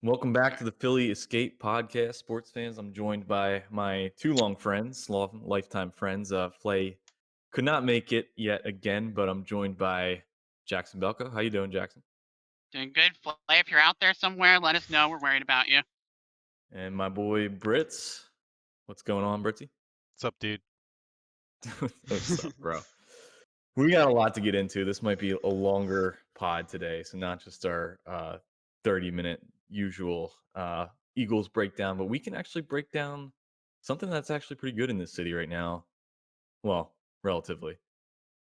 Welcome back to the Philly Escape Podcast, sports fans. I'm joined by my two long friends, lifetime friends. Flay could not make it yet again, but I'm joined by Jackson Belko. How you doing, Jackson? Doing good. Flay, if you're out there somewhere, let us know. We're worried about you. And my boy Brits. What's going on, Britsy? What's up, dude? What's up, bro? We got a lot to get into. This might be a longer pod today, so not just our 30-minute usual Eagles breakdown, but we can actually break down something that's actually pretty good in this city right now. Well, relatively.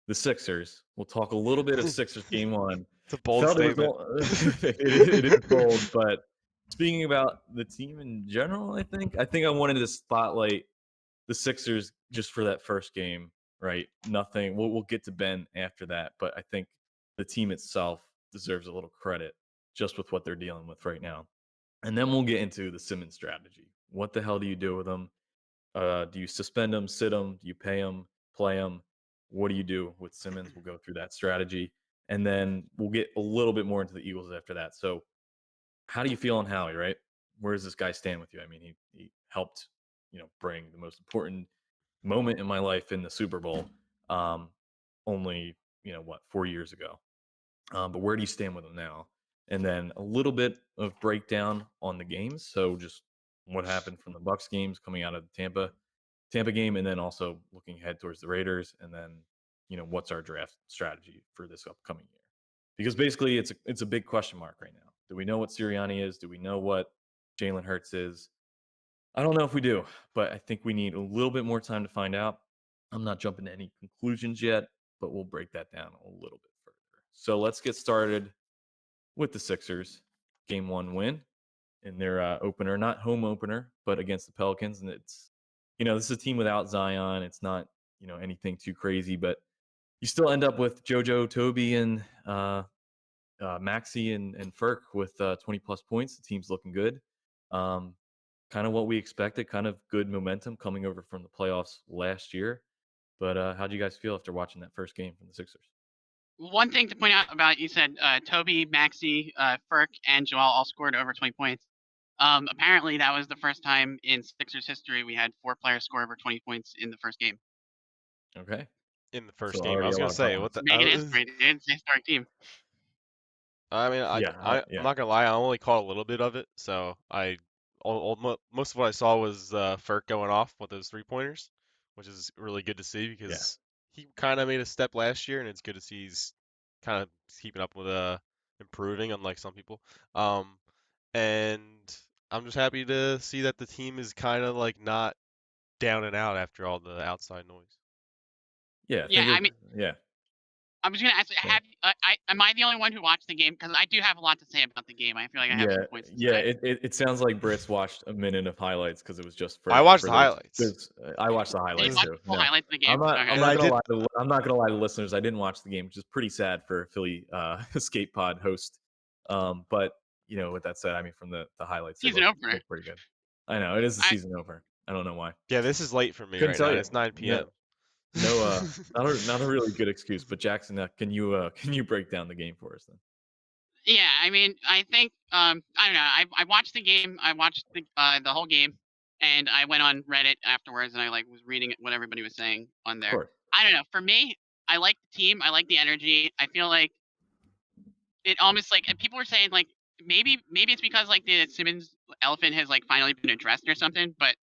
The Sixers. We'll talk a little bit of Sixers game one. It's a bold Felt it statement. was it is bold, but speaking about the team in general, I think I wanted to spotlight the Sixers just for that first game, right? Nothing. We'll get to Ben after that, but I think the team itself deserves a little credit just with what they're dealing with right now. And then we'll get into the Simmons strategy. What the hell do you do with them? Do you suspend them, sit them? Do you pay them, play them? What do you do with Simmons? We'll go through that strategy, and then we'll get a little bit more into the Eagles after that. So, how do you feel on Howie? Right? Where does this guy stand with you? I mean, he helped, bring the most important moment in my life in the Super Bowl. Um, only 4 years ago. But where do you stand with him now? And then a little bit of breakdown on the games. So just what happened from the Bucks games coming out of the Tampa game, and then also looking ahead towards the Raiders, and then what's our draft strategy for this upcoming year? Because basically it's a big question mark right now. Do we know what Sirianni is? Do we know what Jalen Hurts is? I don't know if we do, but I think we need a little bit more time to find out. I'm not jumping to any conclusions yet, but we'll break that down a little bit further. So let's get started with the Sixers. Game one win in their opener, not home opener, but against the Pelicans. And this is a team without Zion. It's not, anything too crazy, but you still end up with JoJo, Toby, and Maxi and Ferk with 20 plus points. The team's looking good. Um, kind of what we expected, kind of good momentum coming over from the playoffs last year. But how do you guys feel after watching that first game from the Sixers? One thing to point out about you said Toby, Maxi, Ferk, and Joel all scored over 20 points. Apparently, that was the first time in Sixers history we had 4 players score over 20 points in the first game. Okay. In the first So game, I already a was lot gonna of say what confidence. the. Making history, dude. It's a historic team. I mean, Yeah, I'm not gonna lie. I only caught a little bit of it, so most of what I saw was Ferk going off with those 3 pointers, which is really good to see yeah. because he kind of made a step last year, and it's good to see he's kind of keeping up with improving, unlike some people. Um, and I'm just happy to see that the team is kind of like not down and out after all the outside noise. Yeah, Yeah, think I of mean, yeah. I was gonna ask, Yeah. am I the only one who watched the game? Because I do have a lot to say about the game. I feel like I have Yeah, some points to yeah. say. It sounds like Brits watched a minute of highlights because it was just I for watched for the those. highlights. those I watched the Did you highlights watch too. the full No, highlights of the game? I'm not. Okay. I'm And not I gonna did. lie. I'm not gonna lie to listeners. I didn't watch the game, which is pretty sad for a Philly escape pod host. But with that said, I mean, from the highlights, they Season look opener. pretty good. I know it is the I season over. I don't know why. Yeah, this is late for me Couldn't right tell now. you. It's 9 No, p.m. no. Not a really good excuse. But Jackson, can you can you break down the game for us then? Yeah, I mean, I think I don't know. I watched the game. I watched the whole game, and I went on Reddit afterwards, and I like was reading what everybody was saying on Of there. course. I don't know. For me, I like the team. I like the energy. I feel like it almost like and people were saying like maybe it's because like the Simmons elephant has like finally been addressed or something, but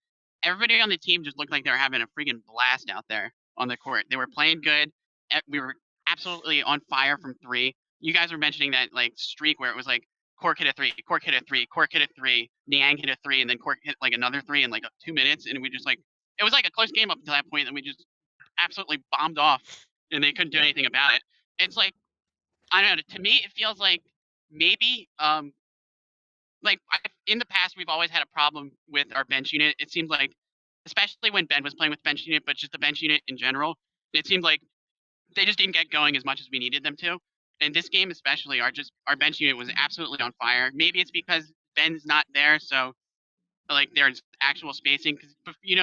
everybody on the team just looked like they were having a freaking blast out there on the court. They were playing good. We were absolutely on fire from 3. You guys were mentioning that like streak where it was like Cork hit a 3, Cork hit a 3, Cork hit a 3, Niang hit a 3, and then Cork hit like another 3 in like 2 minutes, and we just like it was like a close game up until that point, and we just absolutely bombed off, and they couldn't do Yeah. anything about it. It's like I don't know. To me, it feels like maybe like in the past we've always had a problem with our bench unit. It seemed like, especially when Ben was playing with bench unit, but just the bench unit in general, it seemed like they just didn't get going as much as we needed them to. And this game especially, our bench unit was absolutely on fire. Maybe it's because Ben's not there, so like there's actual spacing. Because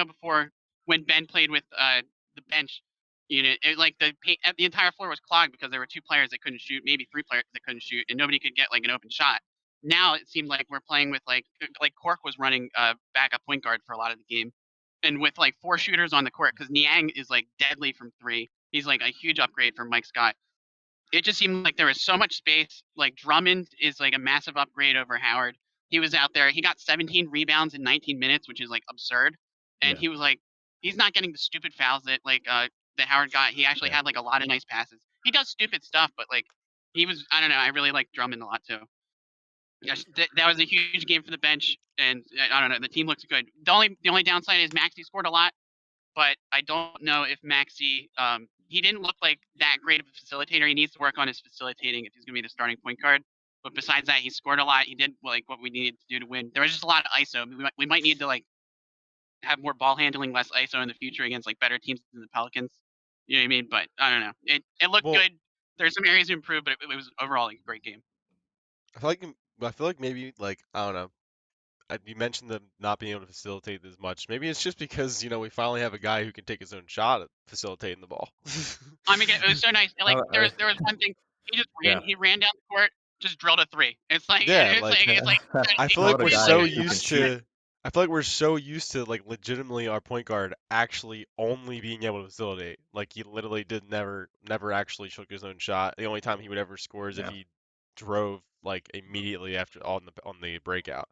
before when Ben played with the bench unit, like the entire floor was clogged because there were 2 players that couldn't shoot, maybe 3 players that couldn't shoot, and nobody could get like an open shot. now it seemed like we're playing with like Cork was running backup point guard for a lot of the game, and with like 4 shooters on the court because Niang is like deadly from 3. He's like a huge upgrade from Mike Scott. It just seemed like there was so much space. Like Drummond is like a massive upgrade over Howard. He was out there. He got 17 rebounds in 19 minutes, which is like absurd. And Yeah. he was like, he's not getting the stupid fouls that that Howard got. He actually Yeah. had like a lot of nice passes. He does stupid stuff, but like he was, I don't know. I really like Drummond a lot too. Yes, that was a huge game for the bench, and I don't know. The team looks good. The only downside is Maxey scored a lot, but I don't know if Maxey he didn't look like that great of a facilitator. He needs to work on his facilitating if he's going to be the starting point guard. But besides that, he scored a lot. He did like what we needed to do to win. There was just a lot of ISO. We might need to like have more ball handling, less ISO in the future against like better teams than the Pelicans. You know what I mean? But I don't know. It looked Well, good. There's some areas to improve, but it was overall like a great game. I feel like maybe like I don't know. You mentioned them not being able to facilitate as much. Maybe it's just because we finally have a guy who can take his own shot at facilitating the ball. I mean, it was so nice. Like there was one thing he just ran. Yeah. He ran down the court, just drilled a 3. It's like Yeah, it's like, it's like I feel Not like a we're guy so who can used shoot. to. I feel like we're so used to like legitimately our point guard actually only being able to facilitate. Like he literally never actually took his own shot. The only time he would ever score is if Yeah. he drove like immediately after on the breakout.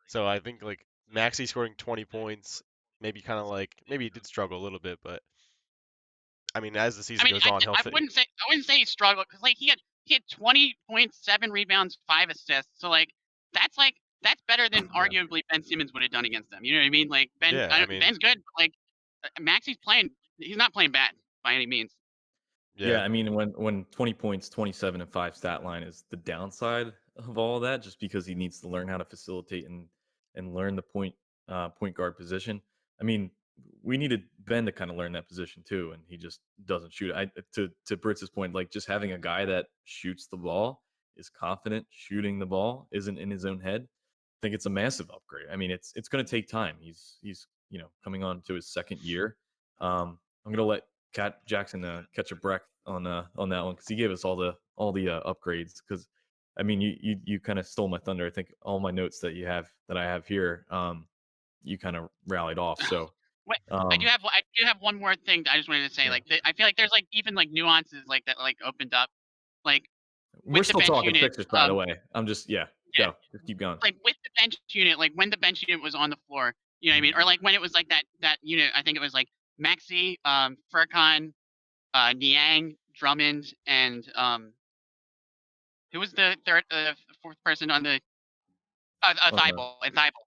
So I think like Maxey scoring 20 points, maybe kind of like maybe he did struggle a little bit, but I mean as the I season mean, goes on, he'll I fit. wouldn't say he struggled because like he had 20 points, 7 rebounds, 5 assists. So like that's better than Yeah. arguably Ben Simmons would have done against them. You know what I mean? Like Yeah, I mean, Ben's good, but like Maxey's playing. He's not playing bad by any means. Yeah, yeah, I mean, when 20 points, 27 and 5 stat line is the downside of all that, just because he needs to learn how to facilitate and learn the point guard position. I mean, we needed Ben to kind of learn that position too, and he just doesn't shoot. To Britz's point, like just having a guy that shoots the ball, is confident shooting the ball, isn't in his own head. I think it's a massive upgrade. I mean, it's going to take time. He's coming on to his second year. I'm gonna let Cat Jackson catch a breath on that one because he gave us all the upgrades. Because I mean, you kind of stole my thunder. I think all my notes that I have here, you kind of rallied off. So Wait, I do have one more thing that I just wanted to say. Yeah. Like I feel like there's like even like nuances like that like opened up. Like we're with the still bench talking unit, Sixers, by the way. I'm just yeah. go, just keep going. Like with the bench unit, like when the bench unit was on the floor, you know what I mean? Or like when it was like that unit, I think it was like Maxey, Furkan, Niang, Drummond, and who was the fourth person on the Thibault and Thibault.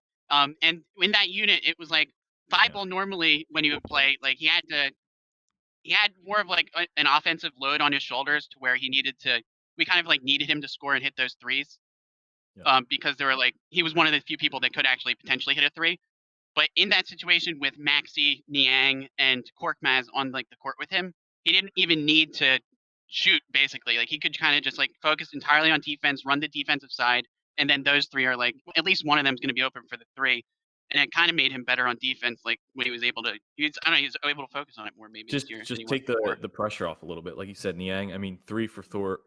And in that unit, it was like Thibault normally when he would play, like he had more of like an offensive load on his shoulders to where we kind of like needed him to score and hit those threes. Yeah. Because they were like he was one of the few people that could actually potentially hit a 3. But in that situation with Maxey, Niang, and Korkmaz on like the court with him, he didn't even need to shoot basically. Like he could kind of just like focus entirely on defense, run the defensive side, and then those 3 are like at least one of them is going to be open for the 3. And it kind of made him better on defense. Like when he was able to, he was able to focus on it more maybe Just this year. just than he was take before. the pressure off a little bit, like you said, Niang. I mean, 3 for 4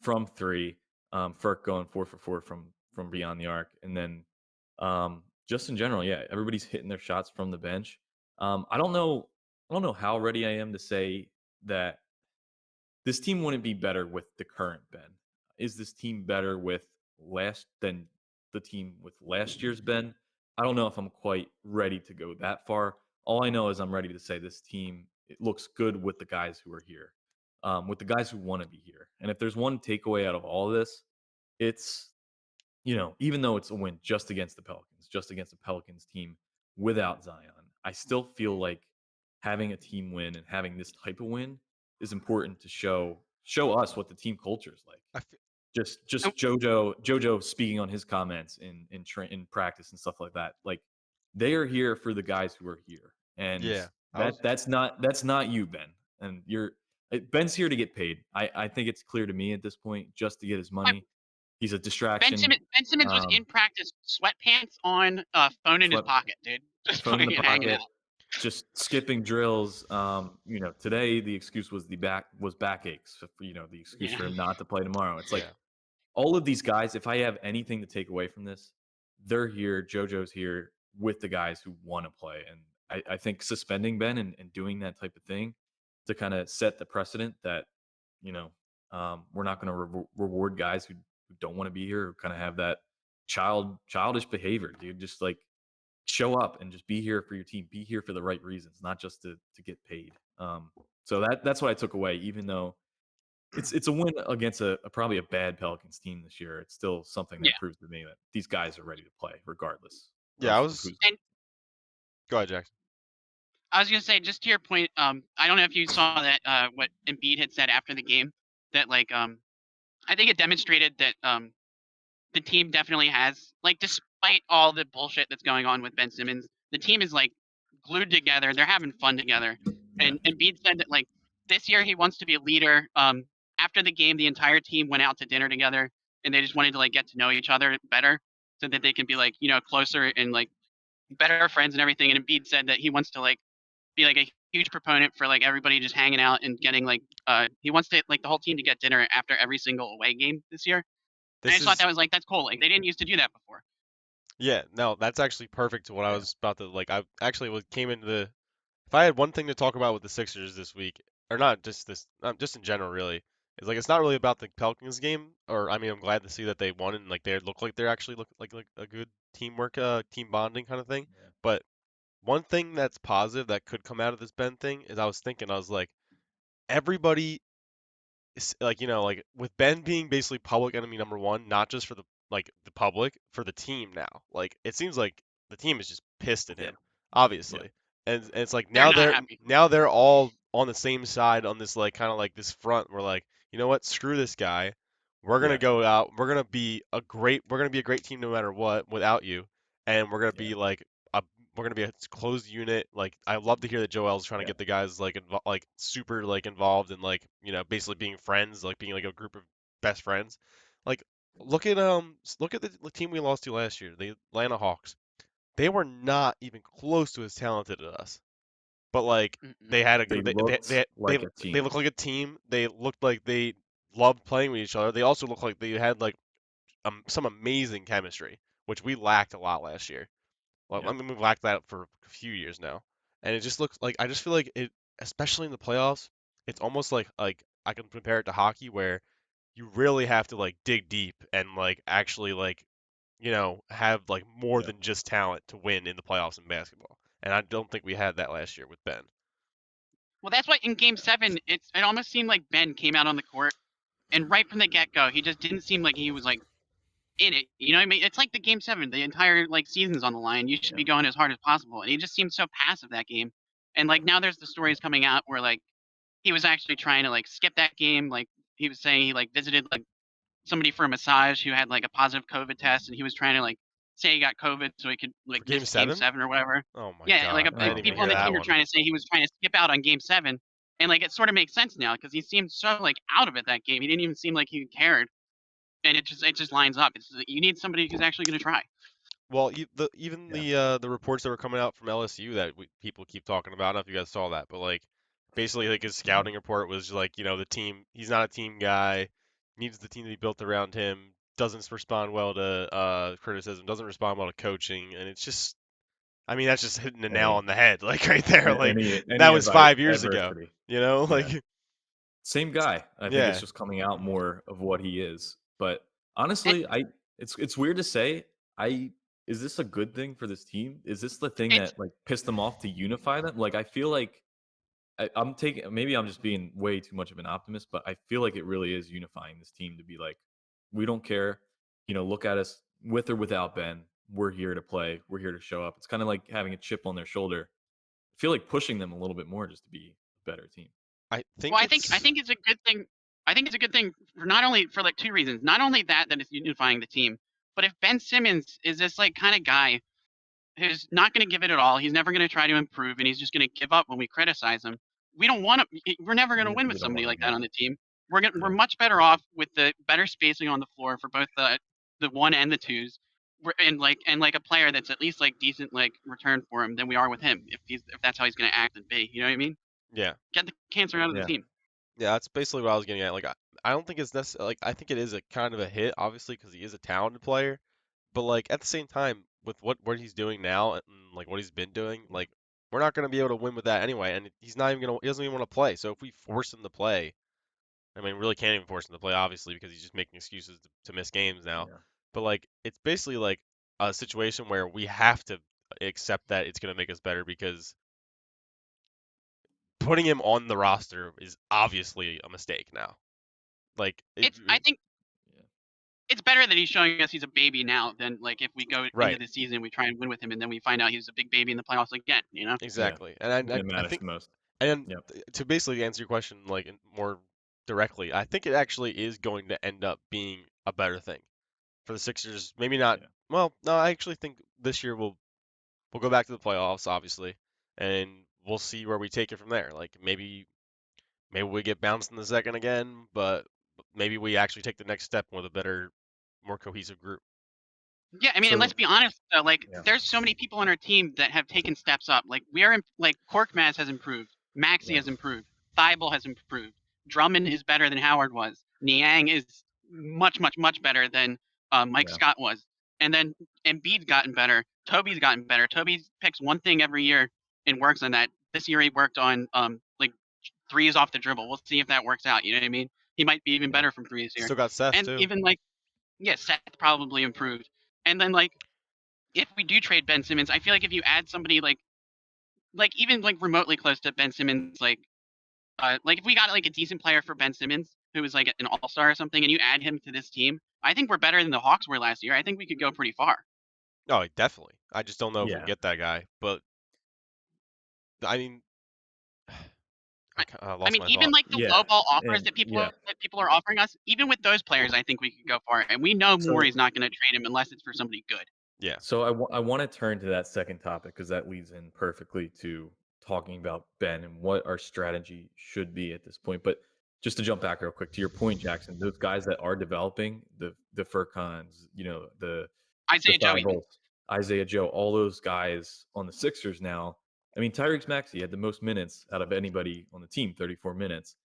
from 3. Furk going 4 for 4 from beyond the arc, and then just in general, yeah, everybody's hitting their shots from the bench. I don't know how ready I am to say that this team wouldn't be better with the current Ben. Is this team better with than the team with last year's Ben? I don't know if I'm quite ready to go that far. All I know is I'm ready to say this team it looks good with the guys who are here, with the guys who want to be here. And if there's one takeaway out of all of this, it's even though it's a win just against the Pelicans, just against the Pelicans team without Zion, I still feel like having a team win and having this type of win is important to show us what the team culture is like. I Just JoJo speaking on his comments in practice and stuff like that. Like they are here for the guys who are here, and yeah, that's not you, Ben, and Ben's here to get paid. I think it's clear to me at this point just to get his money. He's a distraction. Ben Simmons was in practice, sweatpants on, phone in his pocket, dude. Just phone in the fucking hanging pocket, out. just skipping drills. Today the excuse was backaches. The excuse for him not to play tomorrow. It's like Yeah. all of these guys, if I have anything to take away from this, they're here. JoJo's here with the guys who want to play. And I think suspending Ben and doing that type of thing to kind of set the precedent that, you know, we're not going to reward guys who don't want to be here, who kind of have that childish behavior, dude. Just like show up and just be here for your team, be here for the right reasons, not just to get paid. So that's what I took away, even though it's a win against a probably a bad Pelicans team this year. It's still something that Yeah. proves to me that these guys are ready to play regardless. Yeah, of who's- Go ahead, Jackson. I was gonna say, just to your point, I don't know if you saw that what Embiid had said after the game, that like I think it demonstrated that the team definitely has, like, despite all the bullshit that's going on with Ben Simmons, the team is like glued together. They're having fun together. And Embiid said that like this year he wants to be a leader. After the game, the entire team went out to dinner together, and they just wanted to like get to know each other better, so that they can be like, you know, closer and like better friends and everything. And Embiid said that he wants to like be like a huge proponent for like everybody just hanging out and getting like he wants to like the whole team to get dinner after every single away game this year. I just thought that was like, that's cool. Like they didn't used to do that before. Yeah, no, that's actually perfect to what I was about to like. I actually came into the. If I had one thing to talk about with the Sixers this week, or not just this, just in general, really, is like it's not really about the Pelicans game. Or I mean, I'm glad to see that they won and like they look like they're actually look like a good teamwork, team bonding kind of thing. Yeah. But one thing that's positive that could come out of this Ben thing is I was like, everybody like like with Ben being basically public enemy number one, not just for the public, for the team now. Like it seems like the team is just pissed at him, obviously. And it's like They're now not happy. they're all on the same side on this like kind of like this front. We're like, you know what? Screw this guy. We're gonna Yeah. go out. We're gonna be a great team no matter what without you, and we're gonna be like we're gonna be a closed unit. Like I love to hear that Joel's trying to get the guys like super like involved and like basically being friends, like being like a group of best friends. Like look at the team we lost to last year, the Atlanta Hawks. They were not even close to as talented as us, but like they had a They they looked they, like they, a team. they looked like a team. They looked like they loved playing with each other. They also looked like they had like some amazing chemistry, which we lacked a lot last year. Well, I mean, we've lacked that for a few years now, and it just looks like I just feel like it, especially in the playoffs, it's almost like I can compare it to hockey where you really have to like dig deep and like actually like have like more than just talent to win in the playoffs in basketball. And I don't think we had that last year with Ben. Well, that's why in Game 7, it almost seemed like Ben came out on the court, and right from the get-go, he just didn't seem like he was like in it. You know what I mean? It's like the Game 7, the entire like season's on the line. You should be going as hard as possible, and he just seemed so passive that game. And like now, there's the stories coming out where like he was actually trying to like skip that game. Like he was saying he like visited like somebody for a massage who had like a positive COVID test, and he was trying to like say he got COVID so he could like Game miss Game 7? 7 or whatever. Oh my Yeah, God, like I didn't even people hear on the that team were one. trying to say he was trying to skip out on Game 7, and like it sort of makes sense now because he seemed so like out of it that game. He didn't even seem like he cared, and it just lines up. It's you need somebody who's actually going to try. Well, even the reports that were coming out from LSU that people keep talking about. I don't know if you guys saw that, but like basically like his scouting report was like the team. He's not a team guy. Needs the team to be built around him. Doesn't respond well to criticism. Doesn't respond well to coaching, and it's just. I mean, that's just hitting the nail on the head, like right there. Like Any that was 5 years ago. adversity. Like Same guy. I think Yeah. it's just coming out more of what he is. But honestly, it's weird to say. Is this a good thing for this team? Is this the thing It's- that like pissed them off to unify them? Like I feel like I'm taking, maybe I'm just being way too much of an optimist, but I feel like it really is unifying this team to be like, we don't care, look at us with or without Ben. We're here to play. We're here to show up. It's kind of like having a chip on their shoulder. I feel like pushing them a little bit more just to be a better team. I think Well, I think it's a good thing. I think it's a good thing for not only for like two reasons. Not only that it's unifying the team, but if Ben Simmons is this like kind of guy who's not going to give it at all, he's never going to try to improve, and he's just going to give up when we criticize him. We don't want to. We're never going to win with somebody like that on the team. We're much better off with the better spacing on the floor for both the one and the twos, and like a player that's at least like decent like return for him than we are with him if that's how he's going to act and be. You know what I mean? Yeah. Get the cancer out of the team. Yeah, that's basically what I was getting at. Like, I don't think it's necessarily like I think it is a kind of a hit, obviously, because he is a talented player. But like at the same time, with what he's doing now and like what he's been doing, like we're not gonna be able to win with that anyway. And he's not even gonna he doesn't even want to play. So if we force him to play, I mean, we really can't even force him to play, obviously, because he's just making excuses to miss games now. Yeah. But like it's basically like a situation where we have to accept that it's gonna make us better because putting him on the roster is obviously a mistake now. Like I think Yeah. it's better that he's showing us he's a baby now than like if we go into right. the season we try and win with him and then we find out he's a big baby in the playoffs again. Exactly. When And it I matters think the most. and Yep. to basically answer your question like more directly, I think it actually is going to end up being a better thing for the Sixers. Maybe not. Yeah. Well, no, I actually think this year we'll go back to the playoffs, obviously, and we'll see where we take it from there. Like maybe we get bounced in the second again, but maybe we actually take the next step with a better, more cohesive group. Yeah, I mean, and let's So be honest though, like yeah. there's so many people on our team that have taken steps up. Like we are in, like Korkmaz has improved, Maxi Yeah. has improved, Thibault has improved, Drummond is better than Howard was, Niang is much better than Mike Yeah. Scott was, and then Embiid's gotten better, Toby's gotten better. Toby picks one thing every year and works on that. This year he worked on like threes off the dribble. We'll see if that works out. You know what I mean? He might be even Yeah. better from threes here, Still got Seth and too. even like yeah, Seth probably improved. And then like if we do trade Ben Simmons, I feel like if you add somebody like even like remotely close to Ben Simmons, like if we got like a decent player for Ben Simmons who was like an all-star or something, and you add him to this team, I think we're better than the Hawks were last year. I think we could go pretty far. Oh, definitely. I just don't know if we'll Yeah. get that guy. But I mean, I I lost mean, my even thought. like the Yeah. low ball offers And that yeah. people are offering us, even with those players, I think we could go far. And we know So Morey's not going to trade him unless it's for somebody good. Yeah. So I want to turn to that second topic because that leads in perfectly to talking about Ben and what our strategy should be at this point. But just to jump back real quick to your point, Jackson, those guys that are developing the Furcons, the Isaiah Joe Thigh even. Bolts, Isaiah Joe, all those guys on the Sixers now. I mean, Tyrese Maxey had the most minutes out of anybody on the team, 34 minutes.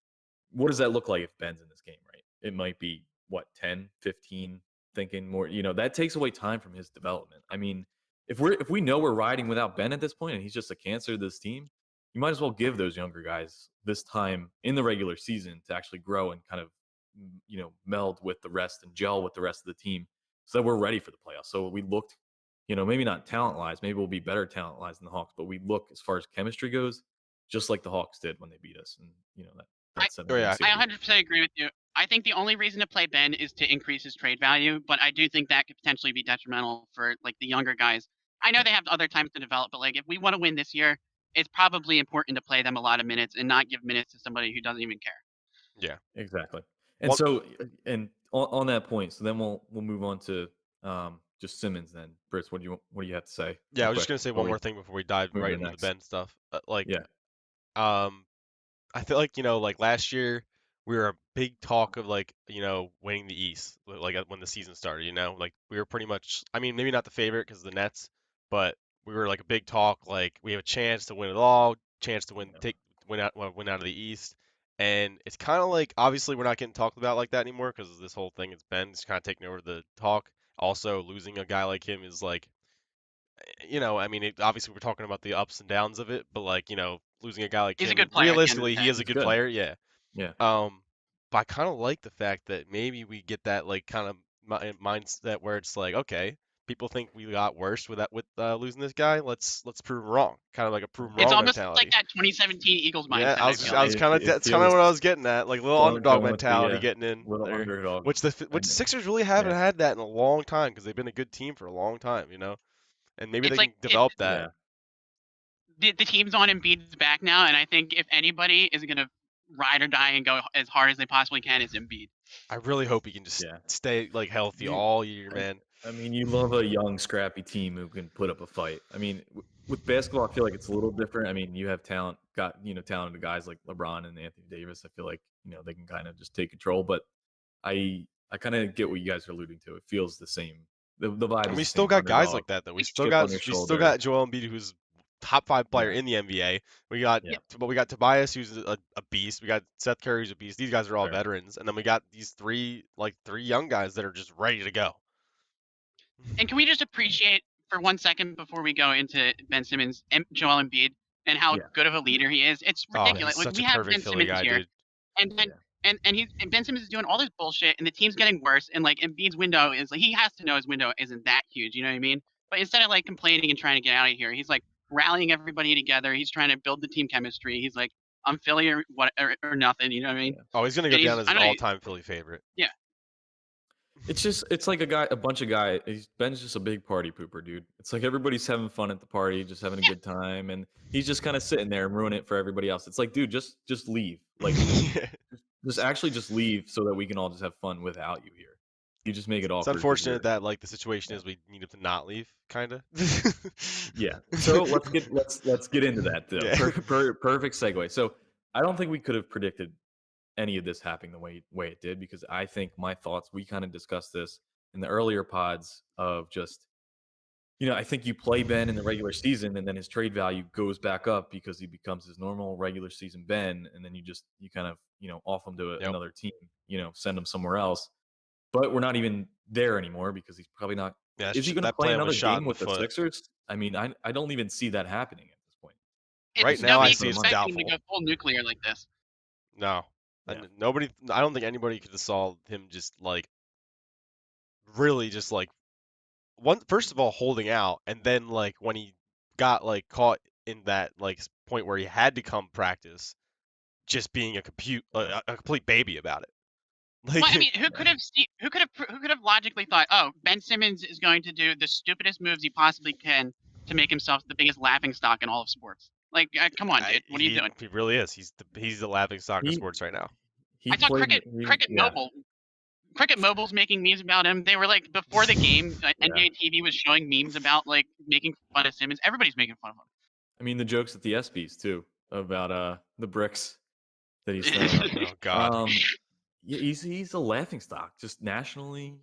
What does that look like if Ben's in this game, right? It might be what 10, 15, thinking more, that takes away time from his development. I mean, if we know we're riding without Ben at this point and he's just a cancer to this team, you might as well give those younger guys this time in the regular season to actually grow and kind of meld with the rest and gel with the rest of the team so that we're ready for the playoffs. So we looked, maybe not talent wise, maybe we'll be better talent wise than the Hawks, but we look as far as chemistry goes, just like the Hawks did when they beat us. And that I, Oh yeah. 7 game I series. 100% agree with you. I think the only reason to play Ben is to increase his trade value, but I do think that could potentially be detrimental for like the younger guys. I know they have other times to develop, but like if we want to win this year, it's probably important to play them a lot of minutes and not give minutes to somebody who doesn't even care. Yeah. Exactly. And One. so, and on that point, so then we'll move on to just Simmons then. Brits, what do you have to say Yeah, real I was just quick gonna say before one we more thing before we dive move right to the into the next? Ben stuff. Yeah. Um, I feel like, like last year we were a big talk of like, winning the East, like when the season started, like we were pretty much, I mean, maybe not the favorite because of the Nets, but we were like a big talk, like we have a chance to win it all, chance to Yeah. win out of the East. And it's kind of like, obviously we're not getting talked about like that anymore because this whole thing has been kind of taking over the talk. Also, losing a guy like him is like, I mean, obviously we're talking about the ups and downs of it, but like, losing a guy like He's a him, good player at the end of the realistically, he day. is a He's good good. player, yeah. Yeah. But I kind of like the fact that maybe we get that like kind of mindset where it's like, okay, people think we got worse with losing this guy. Let's prove 'em wrong. Kind of like a prove 'em It's wrong almost like mentality. that 2017 Eagles Yeah, mindset, I I was feel Yeah. I was like. kind of It that's kind of feels what I was getting at, like little underdog going with the mentality getting in little there, underdog. which And Sixers really haven't yeah. had that in a long time because they've been a good team for a long time, and maybe It's they like can develop that. Yeah. The team's on Embiid's back now, and I think if anybody is going to ride or die and go as hard as they possibly can, it's Embiid. I really hope he can just Yeah. stay like healthy You all year, I man. I mean, you love a young, scrappy team who can put up a fight. I mean, with basketball, I feel like it's a little different. I mean, you have talented guys like LeBron and Anthony Davis. I feel like they can kind of just take control. But I kind of get what you guys are alluding to. It feels the same. The vibe And is we the still same. got guys Underdog, like that though. chip on your We still shoulder. got Joel Embiid who's top 5 player Yeah. in the NBA. But we got Tobias, who's a beast. We got Seth Curry, who's a beast. These guys are all Right. veterans, and then we got these three young guys that are just ready to go. And can we just appreciate for 1 second before we go into Ben Simmons and Joel Embiid and how Yeah. good of a leader he is? It's Oh, ridiculous. he's Like such we a have perfect Ben Philly Simmons guy, here, dude. and then Yeah. and Ben Simmons is doing all this bullshit, and the team's getting worse. And like Embiid's window is like he has to know his window isn't that huge. You know what I mean? But instead of like complaining and trying to get out of here, he's like rallying everybody together. He's trying to build the team chemistry. He's like, I'm Philly or what or nothing. You know what I mean? Yeah. Oh, he's gonna go And down he's as I an don't know. all-time Philly favorite. Yeah. It's like a bunch of guys. Ben's just a big party pooper, dude. It's like everybody's having fun at the party, just having a good time, and he's just kind of sitting there and ruining it for everybody else. It's like, dude, just leave. Like, just actually just leave so that we can all just have fun without you here. You just make it It's awkward. 'cause unfortunate you're- that like the situation Yeah. is we need him to not leave, kind of. Yeah. So let's get into that. Though. Yeah. Perfect segue. So I don't think we could have predicted any of this happening the way it did, because I think my thoughts, we kind of discussed this in the earlier pods of just, I think you play Ben in the regular season and then his trade value goes back up because he becomes his normal regular season Ben, and then you kind of, off him to Yep. another team, send him somewhere else. But we're not even there anymore because he's probably not. Yeah, Is he going to that play plan another was shot game in with the the foot. Sixers? I mean, I don't even see that happening at this point. Right now, Nobody I see it's expecting him to doubtful. go full nuclear like this. No, Yeah. and nobody. I don't think anybody could have saw him just like really just like first of all holding out, and then like when he got like caught in that like point where he had to come practice, just being a complete baby about it. Like, Well, I mean, who could have logically thought, oh, Ben Simmons is going to do the stupidest moves he possibly can to make himself the biggest laughingstock in all of sports? Like, come on, dude, what are you doing? He really is. He's the laughing stock of He- sports right now. He I saw played. Cricket Mobile. Cricket Mobile's making memes about him. They were like before the game, NBA TV was showing memes about like making fun of Simmons. Everybody's making fun of him. I mean, the jokes at the ESPYS too about the bricks that he's throwing. Oh God. Yeah, he's a laughing stock, just nationally,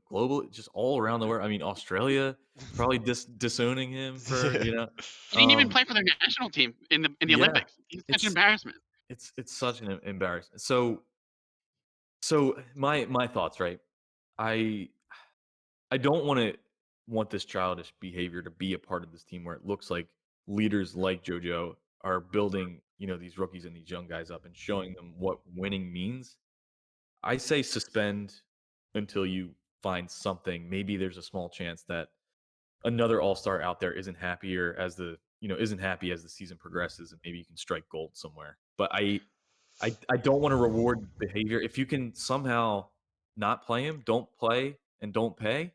global, just all around the world. I mean, Australia probably disowning him for, He didn't even play for their national team in the yeah, Olympics. He's such an embarrassment. It's such an embarrassment. So my thoughts, right? I don't want this childish behavior to be a part of this team where it looks like leaders like JoJo are building, these rookies and these young guys up and showing them what winning means. I say suspend until you find something. Maybe there's a small chance that another all-star out there isn't happy as the season progresses, and maybe you can strike gold somewhere. But I don't want to reward behavior. If you can somehow not play him, don't play and don't pay.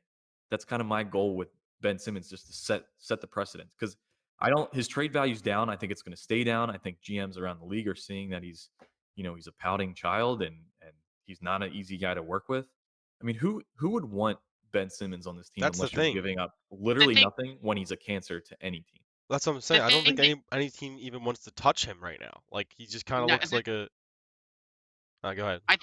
That's kind of my goal with Ben Simmons, just to set the precedent, because his trade value's down. I think it's going to stay down. I think GMs around the league are seeing that he's a pouting child, and he's not an easy guy to work with. I mean, who would want Ben Simmons on this team That's the unless you're thing. giving up literally nothing when he's a cancer to any team? That's what I'm saying. I don't think thing any team even wants to touch him right now. Like he just kind of looks like a. Go ahead. I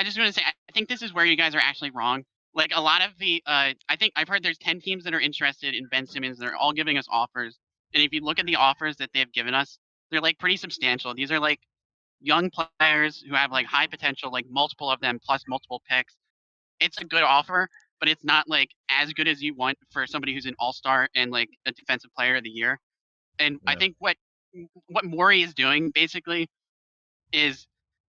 just want to say, I think this is where you guys are actually wrong. Like a lot of the, I think I've heard there's 10 teams that are interested in Ben Simmons. They're all giving us offers. And if you look at the offers that they've given us, they're like pretty substantial. These are like young players who have like high potential, like multiple of them plus multiple picks. It's a good offer, but it's not like as good as you want for somebody who's an all-star and like a defensive player of the year. And I Yeah. think what Morey is doing basically is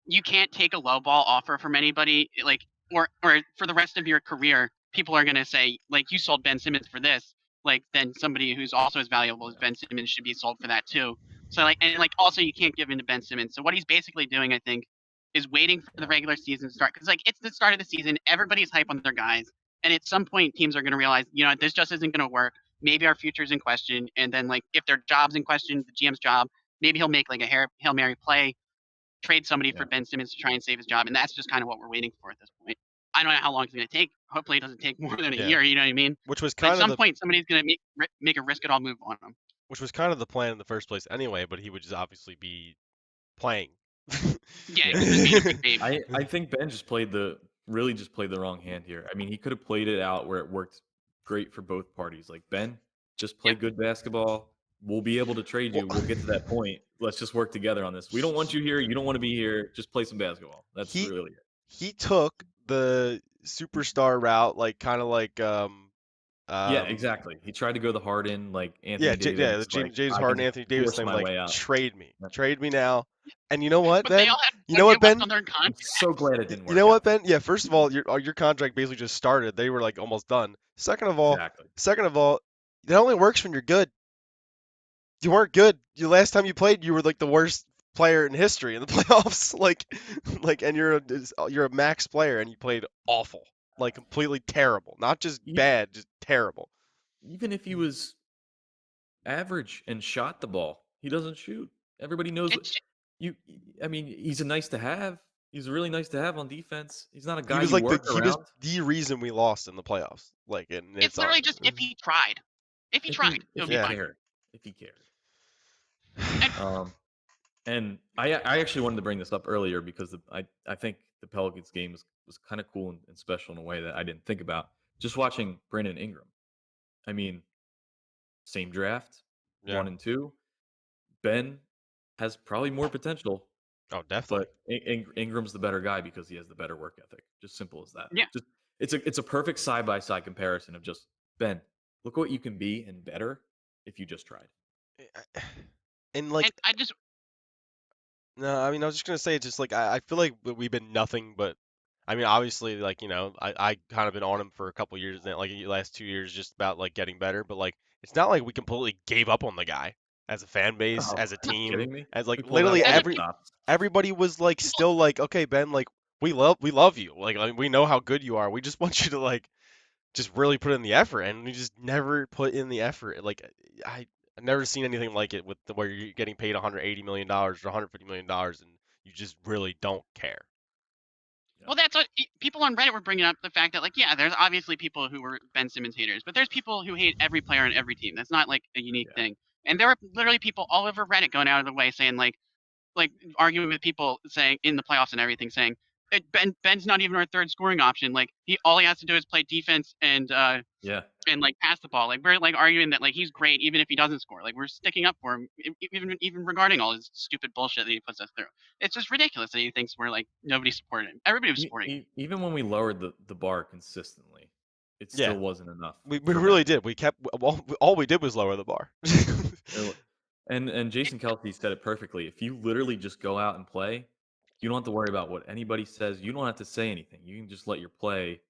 you can't take a low ball offer from anybody, like or for the rest of your career, people are gonna say, like, you sold Ben Simmons for this, like then somebody who's also as valuable as Ben Simmons should be sold for that too. So like, and like also you can't give in to Ben Simmons. So what he's basically doing, I think, is waiting for the regular season to start, because like it's the start of the season, everybody's hype on their guys, and at some point teams are gonna realize, this just isn't gonna work. Maybe our future's in question, and then like if their job's in question, the GM's job, maybe he'll make like a Hail Mary play, trade somebody for Ben Simmons to try and save his job, and that's just kind of what we're waiting for at this point. I don't know how long it's going to take. Hopefully, it doesn't take more than a year. You know what I mean? Which was But kind at of some point, somebody's going to make a risk it all move on him. which was kind of the plan in the first place anyway. But he would just obviously be playing. Yeah, he's a big baby. I think Ben just played the wrong hand here. I mean, he could have played it out where it worked great for both parties. Like, Ben, just play good basketball, we'll be able to trade you. Well, We'll get to that point. Let's just work together on this. We don't want you here. You don't want to be here. Just play some basketball. That's he really it. he took the superstar route, like kind of like Yeah, exactly. He tried to go the Harden, like yeah, Anthony the Davis, like James I can Harden, just Anthony Davis force thing, my like way out. Yep. trade me now. And you know what, But they Ben? all had You know what, 1 year left Ben? on their I'm contract. so glad it didn't You work know what, out. Ben? Yeah, first of all, your contract basically just started. They were like almost done. Second of all, Exactly. it only works when you're good. You weren't good. The last time you played, you were like the worst player in history in the playoffs. And you're a max player, and you played awful, like completely terrible. Not just E- bad, just terrible. Even if he was average and shot the ball, he doesn't shoot. Everybody knows what It's you. I mean, he's a nice to have. He's really nice to have on defense. He's not a He guy was you like work he was around. the reason we lost in the playoffs. Like, and it's literally just if he tried. If he tried, it If would he be Yeah. fine. cared, if he cared. And And I actually wanted to bring this up earlier because I think the Pelicans game was kind of cool and special in a way that I didn't think about. Just watching Brandon Ingram. I mean, same draft, Yeah. 1 and 2. Ben has probably more potential, Oh, definitely. but Ingram's the better guy because he has the better work ethic. Just simple as that. Yeah. Just it's a perfect side by side comparison of just Ben. Look what you can be and better if you just tried. And like, and I just no, I mean, I was just gonna say, it's just like I feel like we've been nothing but. I mean, obviously, like I kind of been on him for a couple years now, like the last 2 years, just about like getting better. But like, it's not like we completely gave up on the guy as a fan base, Oh, as a are you team, kidding me? as like We pulled out literally all That's the what stops. everybody was like people still like, okay, Ben, like we love you, like we know how good you are. We just want you to like just really put in the effort, and we just never put in the effort. Like I've never seen anything like it where you're getting paid $180 million or $150 million, and you just really don't care. Well, that's what people on Reddit were bringing up, the fact that, like, yeah, there's obviously people who were Ben Simmons haters, but there's people who hate every player on every team. That's not like a unique Yeah. thing. And there were literally people all over Reddit going out of the way saying, like arguing with people saying in the playoffs and everything, saying Ben's not even our third scoring option. Like all he has to do is play defense and Yeah. like pass the ball. Like we're like arguing that like he's great even if he doesn't score. Like we're sticking up for him even regarding all his stupid bullshit that he puts us through. It's just ridiculous that he thinks we're like nobody supported him. Everybody was supporting him. Even when we lowered the bar consistently, it Yeah. still wasn't enough. We for really Ben. did. We kept all we did was lower the bar. And Jason Kelsey said it perfectly. If you literally just go out and play, you don't have to worry about what anybody says. You don't have to say anything. You can just let your play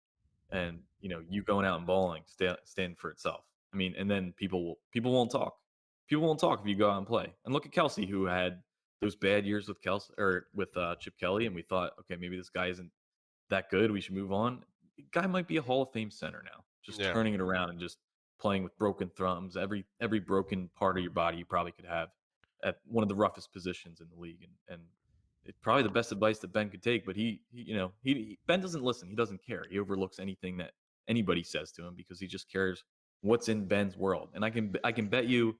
and you going out and balling stand for itself. I mean, and then people won't talk. People won't talk if you go out and play. And look at Kelsey, who had those bad years with Kelsey or with Chip Kelly, and we thought, okay, maybe this guy isn't that good. We should move on. Guy might be a Hall of Fame center now. Just Yeah. turning it around and just playing with broken thumbs. Every broken part of your body you probably could have at one of the roughest positions in the league, and it's probably the best advice that Ben could take. But Ben doesn't listen. He doesn't care. He overlooks anything that anybody says to him because he just cares what's in Ben's world. And I can bet you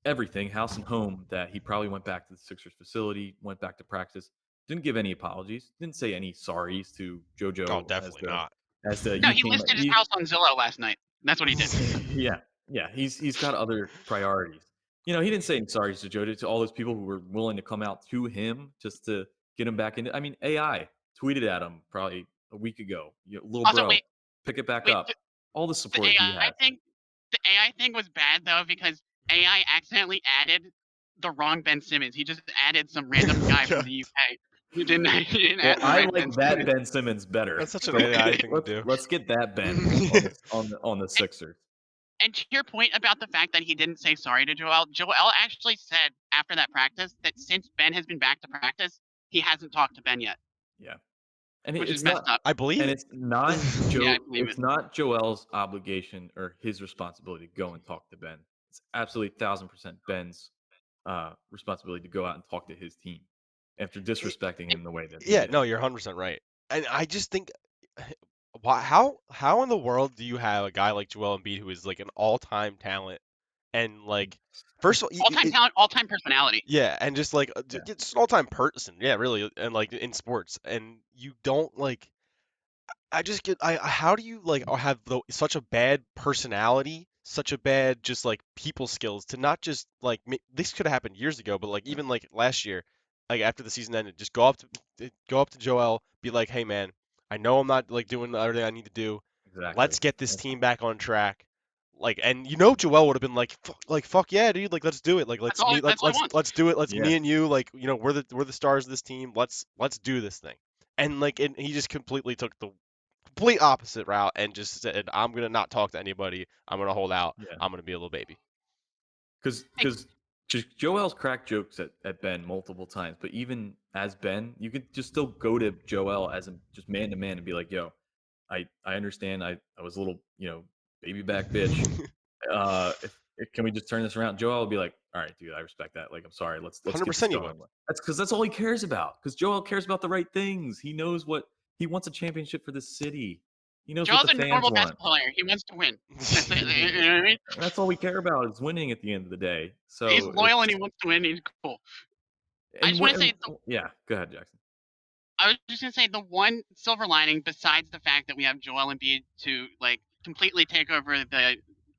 everything, house and home, that he probably went back to the Sixers facility, went back to practice, didn't give any apologies, didn't say any sorries to JoJo Oh, definitely not. as the No, you he came listed his house on Zillow last night. That's what he did. yeah, he's got other priorities. He didn't say any sorries to JoJo, to all those people who were willing to come out to him just to get him back into. I mean, AI tweeted at him probably a week ago. Little Also, bro, wait, pick it back wait, up. All the the support he AI has. thing. The AI thing was bad though because AI accidentally added the wrong Ben Simmons. He just added some random guy from the UK. He didn't add Well, the I right like Ben that Simmons. Ben Simmons better. That's such an So AI thing to do. let's get that Ben on the Sixers. And to your point about the fact that he didn't say sorry to Joel actually said after that practice that since Ben has been back to practice, he hasn't talked to Ben yet. Yeah, and Which it's is messed not. up. I believe And it. it's not Yeah, I believe It's it. not Joel's obligation or his responsibility to go and talk to Ben. It's absolutely 1,000% Ben's responsibility to go out and talk to his team after disrespecting him the way that he Yeah, did. no, you're 100% right. And I just think, how in the world do you have a guy like Joel Embiid who is like an all-time talent and like, first of all, All-time talent, all-time personality. yeah, and just like Yeah. just an all-time person, yeah, really, and like in sports, and you don't like. I just get how do you like have such a bad personality such a bad just like people skills to not just like this could have happened years ago, but like even like last year, like after the season ended, just go up to Joel, be like, hey man, I know I'm not like doing everything I need to do. Exactly. Let's get this team back on track. Like, and you know Joel would have been like fuck yeah, dude, like let's do it. Like That's let's all. meet, That's all he wants. let's do it. Let's Yeah. me and you, like you know, we're the stars of this team. Let's do this thing. And like, and he just completely took the complete opposite route and just said, I'm gonna not talk to anybody. I'm gonna hold out. Yeah. I'm gonna be a little baby. Because Joel's cracked jokes at Ben multiple times, but even as Ben, you could just still go to Joel as just man to man and be like, "Yo, I understand. I was a little baby back bitch. Can we just turn this around?" Joel will be like, "All right, dude, I respect that. Like, I'm sorry. Let's get this 100% he going." would. That's because that's all he cares about. Because Joel cares about the right things. He knows what he wants, a championship for the city. He knows what Joel's the a fans normal want. basketball player. He wants to win. That's it. You know what I mean? That's all we care about is winning at the end of the day. So He's loyal and he wants to win. He's cool. I just want to say, yeah, go ahead, Jackson. I was just gonna say the one silver lining, besides the fact that we have Joel Embiid to like completely take over the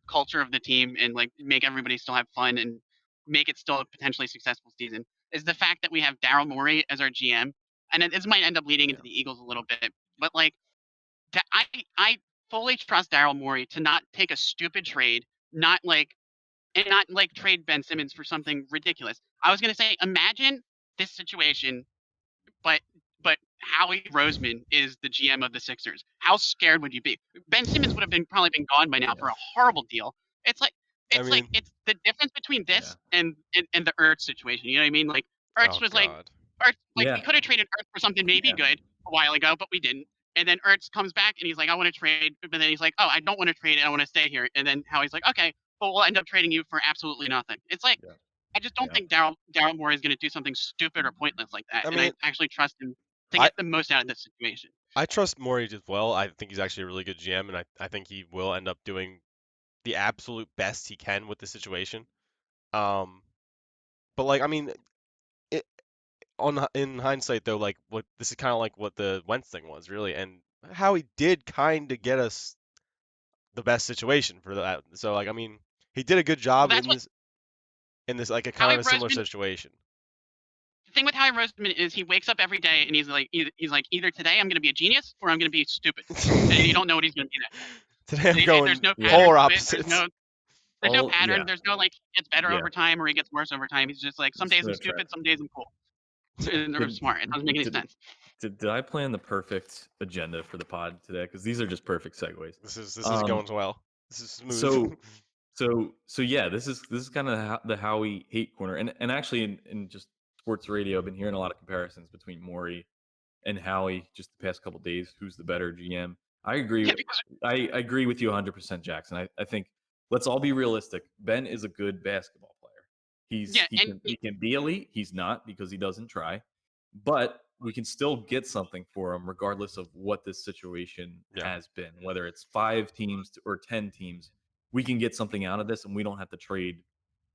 culture of the team and like make everybody still have fun and make it still a potentially successful season, is the fact that we have Daryl Morey as our GM, and this might end up leading into the Eagles a little bit, but like I fully trust Daryl Morey to not take a stupid trade, not like trade Ben Simmons for something ridiculous. I was gonna say, imagine this situation, but Howie Roseman is the GM of the Sixers. How scared would you be? Ben Simmons would have probably been gone by now for a horrible deal. It's like it's the difference between this and the Ertz situation. You know what I mean? Like Ertz was like we could have traded Ertz for something maybe good a while ago, but we didn't. And then Ertz comes back and he's like, I want to trade, but then he's like, oh, I don't want to trade, I want to stay here. And then Howie's like, okay, but we'll end up trading you for absolutely nothing. It's like I just don't think Daryl Morey is going to do something stupid or pointless like that. And I actually trust him to get the most out of this situation. I trust Morey as well. I think he's actually a really good GM, and I think he will end up doing the absolute best he can with the situation. But like, I mean, in hindsight though, like this is kind of like what the Wentz thing was really, and how he did kind of get us the best situation for that. So like, I mean, he did a good job in this like a kind of a similar situation. The thing with Howie Roseman is he wakes up every day and he's like either today I'm going to be a genius or I'm going to be stupid, and you don't know what he's going to be next. Today I'm going there's no polar opposites. There's no pattern. There's no like he gets better over time or he gets worse over time. He's just like some days I'm stupid, some days I'm cool. They're smart. It doesn't make any sense. Did I plan the perfect agenda for the pod today? Because these are just perfect segues. This is going well. This is smooth. So yeah, this is kind of the Howie hate corner, and actually in just sports radio, I've been hearing a lot of comparisons between Morey and Howie just the past couple days. Who's the better GM? I agree. I agree with you 100%, Jackson. I think let's all be realistic. Ben is a good basketball player. He can be elite. He's not because he doesn't try, but we can still get something for him regardless of what this situation has been. Whether it's 5 teams or 10 teams, we can get something out of this, and we don't have to trade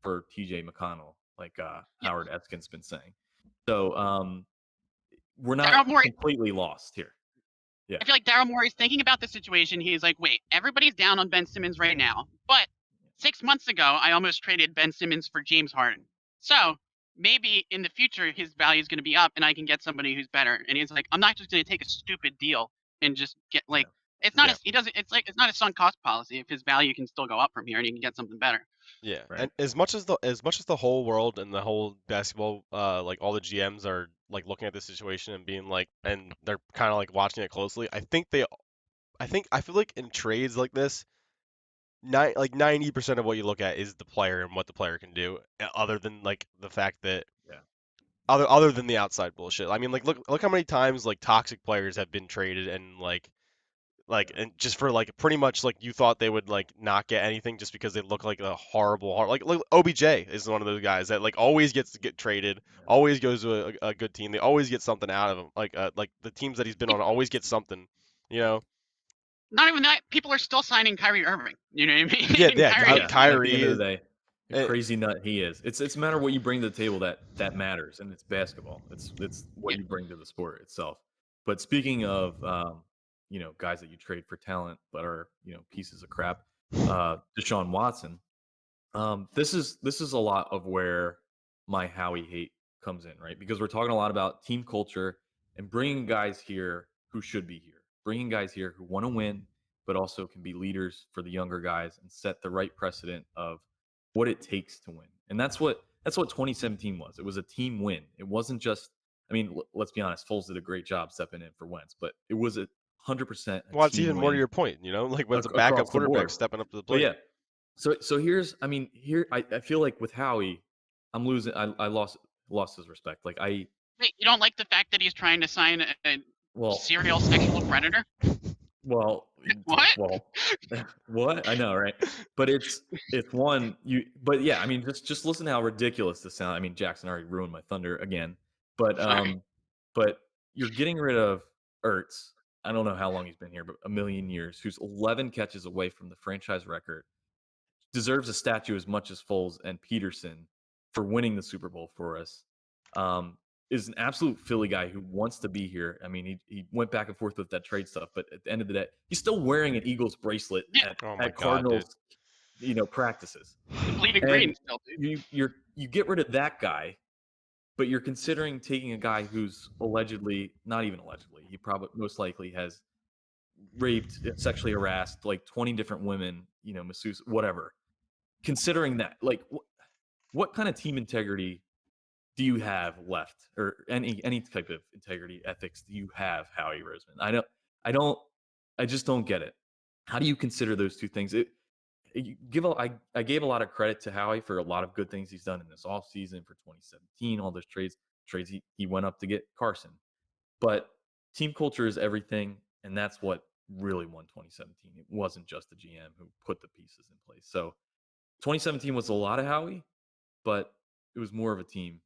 for TJ McConnell like Howard Eskin's been saying. So we're not completely lost here. Yeah. I feel like Daryl Morey's thinking about the situation. He's like, wait, everybody's down on Ben Simmons right now, but 6 months ago, I almost traded Ben Simmons for James Harden. So maybe in the future, his value is going to be up and I can get somebody who's better. And he's like, I'm not just going to take a stupid deal and just get like, it's not, it's not a sunk cost policy if his value can still go up from here and he can get something better. Yeah. Right. And as much as the whole world and the whole basketball, like all the GMs are like looking at this situation and being like, and they're kind of like watching it closely. I feel like in trades like this, like 90% of what you look at is the player and what the player can do, other than like the fact that other than the outside bullshit. I mean, like look how many times like toxic players have been traded and and just for like pretty much like you thought they would like not get anything just because they look like a horrible like OBJ is one of those guys that like always gets to get traded, always goes to a good team. They always get something out of him. Like the teams that he's been on always get something, you know. Not even that. People are still signing Kyrie Irving. You know what I mean? Yeah, Kyrie. At the end of the day, the crazy nut he is. It's a matter of what you bring to the table that matters, and it's basketball. It's what you bring to the sport itself. But speaking of guys that you trade for talent but are pieces of crap. Deshaun Watson. This is a lot of where my Howie hate comes in, right? Because we're talking a lot about team culture and bringing guys here who should be here, bringing guys here who want to win, but also can be leaders for the younger guys and set the right precedent of what it takes to win. And that's what 2017 was. It was a team win. It wasn't just. I mean, let's be honest. Foles did a great job stepping in for Wentz, but it was 100% a Well, it's team even more to win your point, like when it's a backup across the quarterback board. stepping up to the But plate. yeah, so here's, I mean, here I feel like with Howie, I'm losing. I lost his respect. Like Wait, you don't like the fact that he's trying to sign a well, serial sexual predator? well, What? well, what I know, right? But it's one you. But yeah, I mean, just listen to how ridiculous this sounds. I mean, Jackson already ruined my thunder again. But Sorry. but you're getting rid of Ertz. I don't know how long he's been here, but a million years. Who's 11 catches away from the franchise record. Deserves a statue as much as Foles and Peterson for winning the Super Bowl for us. Is an absolute Philly guy who wants to be here. I mean, he went back and forth with that trade stuff, but at the end of the day, he's still wearing an Eagles bracelet Yeah. at, Oh my at God, dude. Cardinals, practices. The bleeding And green still, dude. you get rid of that guy, but you're considering taking a guy who's allegedly, not even allegedly, he probably most likely has raped, sexually harassed like 20 different women, masseuse, whatever. Considering that, like, what kind of team integrity do you have left, or any type of integrity ethics do you have, Howie Roseman? I just don't get it. How do you consider those two things? I gave a lot of credit to Howie for a lot of good things he's done in this offseason for 2017, all those trades he went up to get Carson. But team culture is everything, and that's what really won 2017. It wasn't just the GM who put the pieces in place. So 2017 was a lot of Howie, but it was more of a team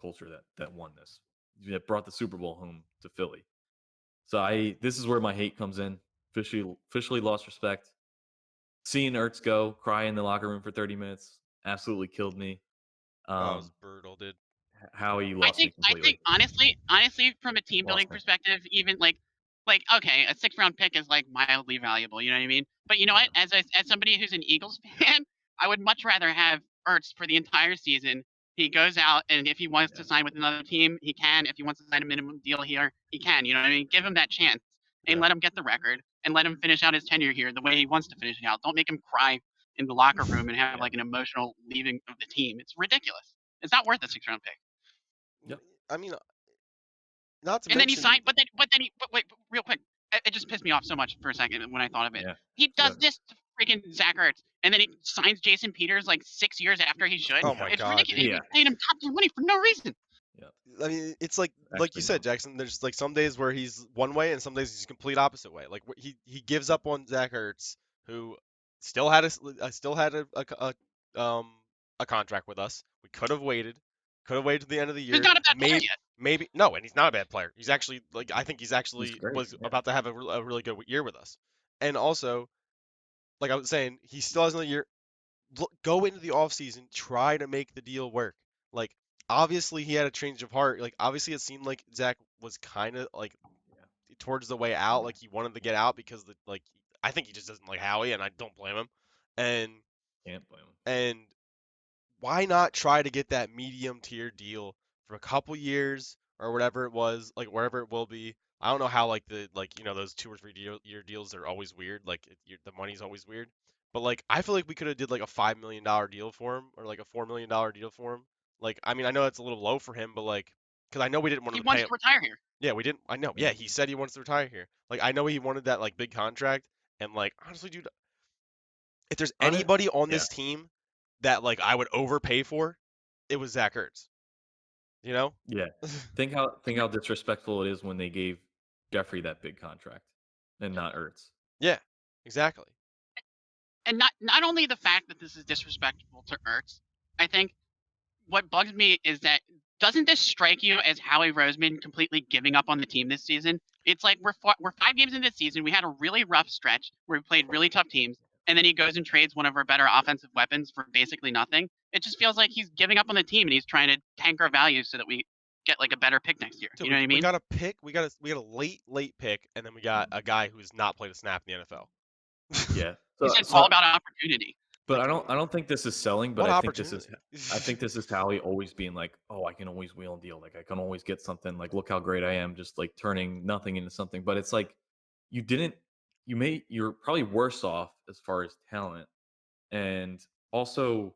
culture that won this. That brought the Super Bowl home to Philly. So this is where my hate comes in. Officially lost respect. Seeing Ertz go, cry in the locker room for 30 minutes, absolutely killed me. That was brutal, dude. Howie I lost me think completely. honestly, from a team building Lost me. perspective, even like okay, a 6th-round pick is like mildly valuable. You know what I mean? But you know what? As somebody who's an Eagles fan, I would much rather have Ertz for the entire season. He goes out, and if he wants to sign with another team, he can. If he wants to sign a minimum deal here, he can. You know what I mean? Give him that chance and Yeah. let him get the record and let him finish out his tenure here the way he wants to finish it out. Don't make him cry in the locker room and have Yeah. like an emotional leaving of the team. It's ridiculous. It's not worth a 6th-round pick. Yep. I mean, not to And then he mention. signed, but wait, real quick. It just pissed me off so much for a second when I thought of it. Yeah. He does Good. this to freaking Zach Ertz, and then he signs Jason Peters like 6 years after he should. Oh my It's God, ridiculous. dude. Yeah. He paid him top tier money for no reason. I mean, it's like you Actually, said, no. Jackson. There's like some days where he's one way and some days he's complete opposite way. Like he gives up on Zach Ertz, who still had a contract with us. We could have waited to the end of the year. He's not a bad player yet. Maybe no, and he's not a bad player. He's actually I think he's actually great, was yeah. about to have a really good year with us. And also, like I was saying, he still has another year. Go into the offseason, try to make the deal work. Like obviously he had a change of heart. Like obviously it seemed like Zach was kind of like towards the way out. Like he wanted to get out because I think he just doesn't like Howie, and I don't blame him. And Can't blame him. and why not try to get that medium tier deal for a couple years or whatever it was, like wherever it will be. I don't know how those 2 or 3 year deals are always weird. Like the money's always weird. But like I feel like we could have did like a $5 million deal for him or like a $4 million deal for him. Like I mean I know that's a little low for him, but like because I know we didn't want He him to pay wants him. to retire here. Yeah, we didn't. I know. Yeah, he said he wants to retire here. Like I know he wanted that like big contract, and like honestly, dude, if there's anybody on this team that like I would overpay for, it was Zach Ertz. You know? Yeah. Think how disrespectful it is when they gave Jeffrey that big contract and not Ertz. Yeah, exactly. And not only the fact that this is disrespectful to Ertz, I think what bugs me is that doesn't this strike you as Howie Roseman completely giving up on the team this season? It's like we're 5 games into the season. We had a really rough stretch where we played really tough teams, and then he goes and trades one of our better offensive weapons for basically nothing. It just feels like he's giving up on the team and he's trying to tank our value so that we get like a better pick next year. Dude, You know what I mean? We got a pick. We got a late pick, and then we got a guy who's not played a snap in the NFL. Yeah. He So, said all so about opportunity. but Like, I don't think this is selling, but What I think this is opportunity? I think this is Howie always being like, "Oh, I can always wheel and deal. Like I can always get something. Like look how great I am, just like turning nothing into something." But it's like you didn't you're probably worse off as far as talent, and also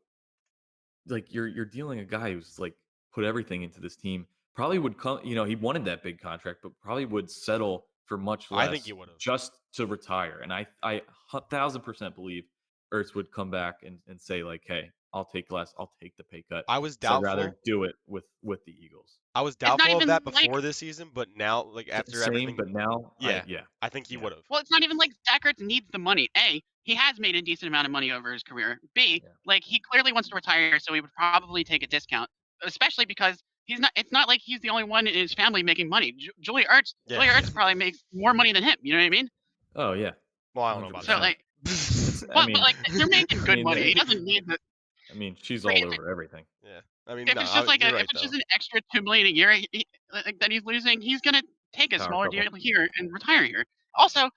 like you're dealing a guy who's like put everything into this team. Probably would come, he wanted that big contract, but probably would settle for much I think less he would have. just to retire. And I 1,000% believe Ertz would come back and say like, "Hey, I'll take less. I'll take the pay cut I was because I'd rather doubtful. do it with the Eagles." I was it's not doubtful of even that like, before this season, but now, like after Same, everything, but now yeah, yeah, I think he yeah, would have. well, it's not even like Zach Ertz needs the money. A, he has made a decent amount of money over his career. B, yeah, like he clearly wants to retire, so he would probably take a discount, especially because he's not. It's not like he's the only one in his family making money. Julia Yeah. Ertz probably makes more money than him. You know what I mean? Oh yeah, Well, I don't know hundred about So that. percent. like, It's I but mean, like they're making I good mean, money. He doesn't need the. she's Like, all over everything. Yeah. I mean, if no, it's just like you're if right it's though. just an extra $2 million a year like, that he's losing, he's gonna take a Power smaller couple. deal here and retire here. Also,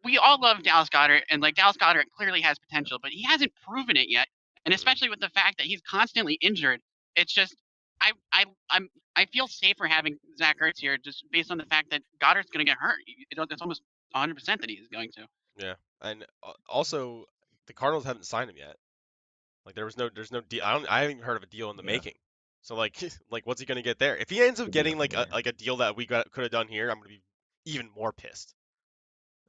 we all love Dallas Goedert, and like Dallas Goedert clearly has potential, but he hasn't proven it yet. And Mhm. especially with the fact that he's constantly injured, it's just I feel safer having Zach Ertz here just based on the fact that Goddard's going to get hurt. It's almost 100% that he's going to. Yeah, and also the Cardinals haven't signed him yet. Like there's no deal. I haven't even heard of a deal in the Yeah. making. So like like what's he gonna get there? If he ends up Could be getting nothing like there. a deal that we could have done here, I'm gonna be even more pissed.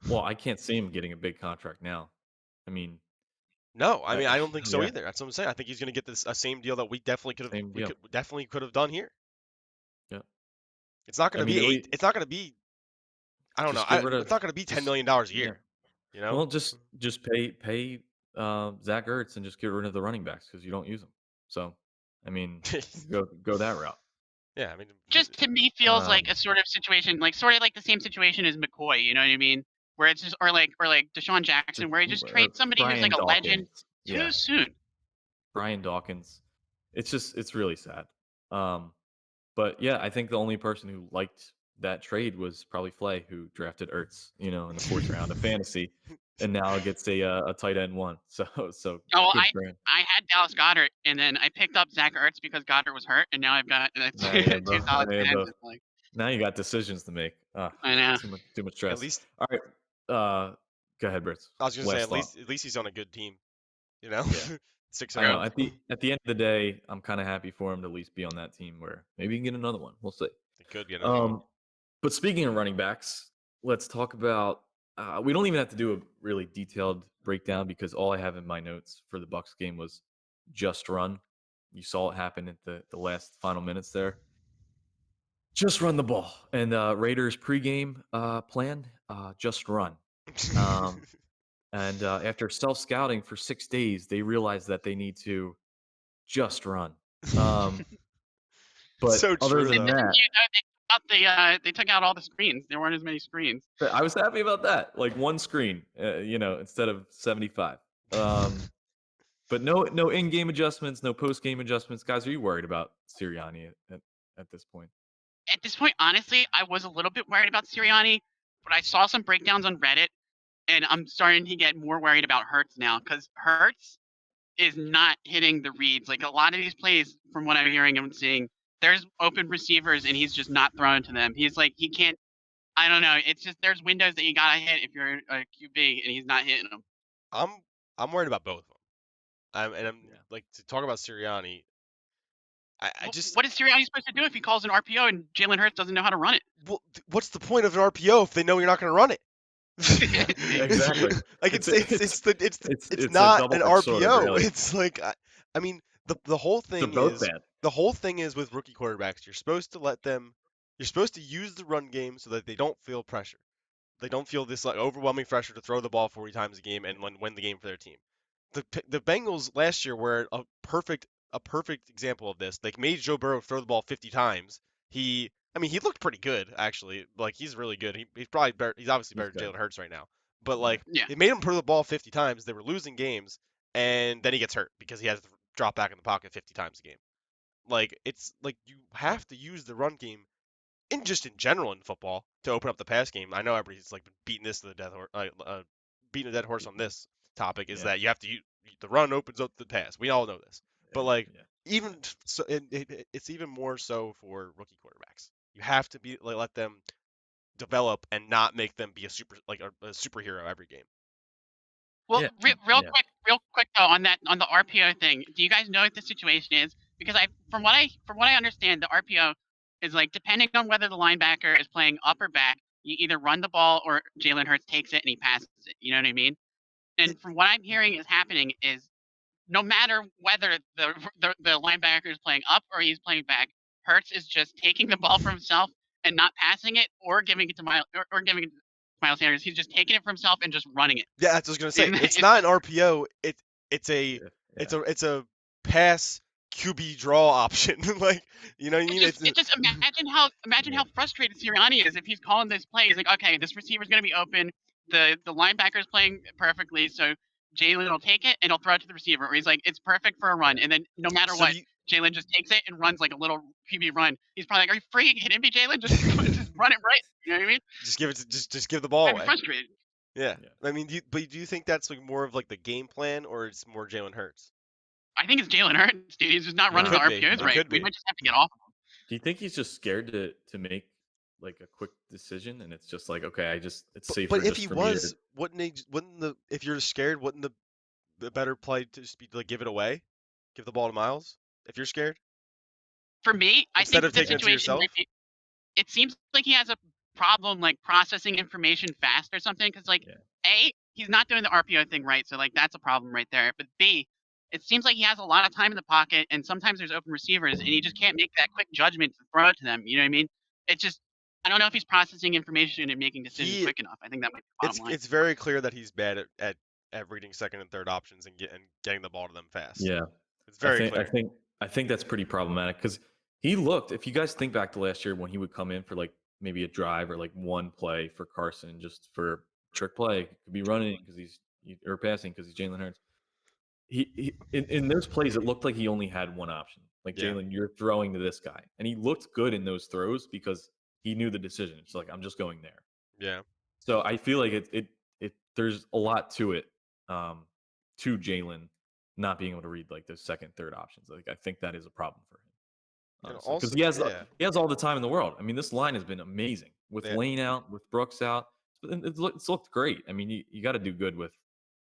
Well, I can't see him getting a big contract now. I mean, No, I mean I don't think so yeah, either. That's what I'm saying. I think he's gonna get this a same deal that we same deal. definitely could have done here. Yeah. It's not I gonna mean, be at eight. least It's not gonna be. I don't know. just get rid It's of not gonna be $10 just million a yeah. year. You know? Well, just pay Zach Ertz and just get rid of the running backs because you don't use them. So, I mean, go that route. Yeah, I mean, Just to me feels like Um, a sort of situation, like sort of like the same situation as McCoy. You know what I mean? Where it's just or like Deshaun Jackson, where he just or trades somebody who's Brian like a legend Dawkins. too Yeah, soon. Brian Dawkins. It's really sad. Um, but yeah, I think the only person who liked that trade was probably Flay, who drafted Ertz, in the fourth round of fantasy, and now gets a tight end one. So Oh, good for him. I had Dallas Goddard, and then I picked up Zach Ertz because Goddard was hurt, and now I've got Now you have two both. solid Now you have ends. both. It's like Now you got decisions to make. I know. Too much at stress. least All right. Go ahead, Brits. I was gonna say Last thought. at least he's on a good team. You know, Yeah. six I and know. zero. At the end of the day, I'm kind of happy for him to at least be on that team where maybe he can get another one. We'll see. It could be another one. But speaking of running backs, let's talk about. We don't even have to do a really detailed breakdown because all I have in my notes for the Bucks game was just run. You saw it happen at the last final minutes there. Just run the ball. And Raiders pregame plan, just run. And after self-scouting for 6 days, they realized that they need to just run. But So other true than though. that, They took out all the screens. There weren't as many screens. I was happy about that. Like one screen, instead of 75. But no in-game adjustments, no post-game adjustments. Guys, are you worried about Sirianni at this point? At this point, honestly, I was a little bit worried about Sirianni, but I saw some breakdowns on Reddit, and I'm starting to get more worried about Hurts now because Hurts is not hitting the reads. Like a lot of these plays, from what I'm hearing and seeing, there's open receivers and he's just not throwing to them. He's like he can't. I don't know. It's just there's windows that you gotta hit if you're a QB and he's not hitting them. I'm worried about both of them. I'm Yeah. like to talk about Sirianni. I just What is Sirianni supposed to do if he calls an RPO and Jalen Hurts doesn't know how to run it? well, what's the point of an RPO if they know you're not going to run it? Exactly. Like It's it's a not an double-edged sword, RPO. really. It's like I mean the whole They're thing both is bad. the whole thing is with rookie quarterbacks, you're supposed to use the run game so that they don't feel pressure. They don't feel this like overwhelming pressure to throw the ball 40 times a game and win the game for their team. The Bengals last year were a perfect example of this. Like made Joe Burrow throw the ball 50 times. He looked pretty good actually. Like he's really good. He's probably better. He's obviously better He's than good. Jalen Hurts right now. But Yeah. like Yeah. they made him throw the ball 50 times. They were losing games, and then he gets hurt because he has to drop back in the pocket 50 times a game. Like it's like you have to use the run game in general in football to open up the pass game. I know everybody's like been beating this to the death or beating a dead horse on this topic is Yeah. that you have to the run opens up the pass. We all know this, but like Yeah. even so, it's even more so for rookie quarterbacks. You have to be let them develop and not make them be a superhero every game. Well, Yeah, real yeah. quick though on the RPO thing. Do you guys know what the situation is? Because from what I understand, the RPO is like depending on whether the linebacker is playing up or back. You either run the ball or Jalen Hurts takes it and he passes it. You know what I mean? And from what I'm hearing is happening is no matter whether the linebacker is playing up or he's playing back, Hurts is just taking the ball for himself and not passing it or giving it to Miles Sanders. He's just taking it for himself and just running it. Yeah, that's what I was gonna say. And It's not an RPO. It's a Yeah. it's a pass QB draw option. Like you know what I mean? It just imagine how frustrated Sirianni is if he's calling this play. He's like, okay, this receiver's gonna be open. The linebacker's playing perfectly, so Jalen will take it and he'll throw it to the receiver. Or he's like, it's perfect for a run, and then no matter So what, you- Jalen just takes it and runs like a little QB run. He's probably like, are you freaking kidding me, Jalen? Just run it right. You know what I mean? just give it to, just give the ball I'd be away. frustrated. Yeah. Yeah. I mean, do you think that's like more of like the game plan or it's more Jalen Hurts? I think it's Jalen Hurts, dude. He's just not It running the could be. RPOs It right. could We be. might just have to get off of him. Do you think he's just scared to make like a quick decision, and it's just like, okay, it's safer But if just he for me to was, if you're scared, wouldn't the better play to just be to like give it away, give the ball to Miles if you're scared For me, I instead think of the taking it to situation yourself? might be. It seems like he has a problem like processing information fast or something. Because like, Yeah. A, he's not doing the RPO thing right, so like that's a problem right there. But B, it seems like he has a lot of time in the pocket, and sometimes there's open receivers, and he just can't make that quick judgment to throw it to them. You know what I mean? It's just I don't know if he's processing information and making decisions He- quick enough. I think that might be the bottom line. It's very clear that he's bad at reading second and third options and getting the ball to them fast. Yeah. It's very I clear. think that's pretty problematic because he looked. If you guys think back to last year when he would come in for like maybe a drive or like one play for Carson, just for trick play, could be running because or passing because he's Jalen Hurts. He in those plays, it looked like he only had one option. Like, Yeah. Jalen, you're throwing to this guy, and he looked good in those throws because he knew the decision. It's like, I'm just going there. Yeah. So I feel like there's a lot to it, to Jalen not being able to read like those second, third options. Like, I think that is a problem for him. And Because also, yeah. he has all the time in the world. I mean, this line has been amazing with Yeah. Lane out, with Brooks out. It's looked great. I mean, you got to do good with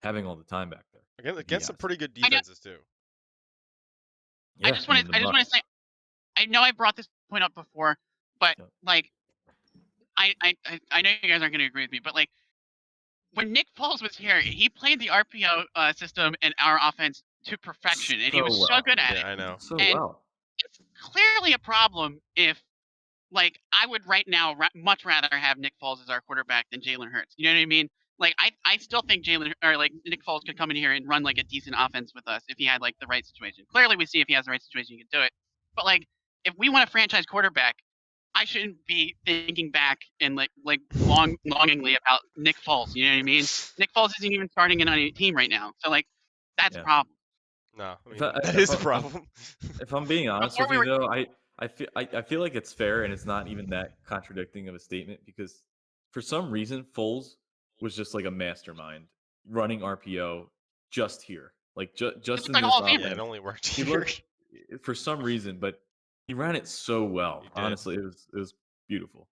having all the time back there. Against some has. pretty good I know- defenses too. Yeah, I just want to say, I know I brought this point up before, but Yeah. like, I know you guys aren't going to agree with me, but like, when Nick Foles was here, he played the RPO system in our offense to perfection, and he was so well. good at Yeah, it. I know. So And- well. It's clearly a problem if, like, I would right now much rather have Nick Foles as our quarterback than Jalen Hurts. You know what I mean? Like, I still think Nick Foles could come in here and run like a decent offense with us if he had like the right situation. Clearly, we see if he has the right situation, he can do it. But like, if we want a franchise quarterback, I shouldn't be thinking back and longingly about Nick Foles. You know what I mean? Nick Foles isn't even starting in on a team right now, so like, that's Yeah. a problem. No, I mean, If I- that if is a I- problem. If I'm being honest Before with we you, though, I feel like it's fair, and it's not even that contradicting of a statement because for some reason Foles was just like a mastermind running RPO just here, like just in like a this Hall of Famer. Yeah, offense. it only worked He here. looked for some reason, but he ran it so well. He did. Honestly, it was beautiful.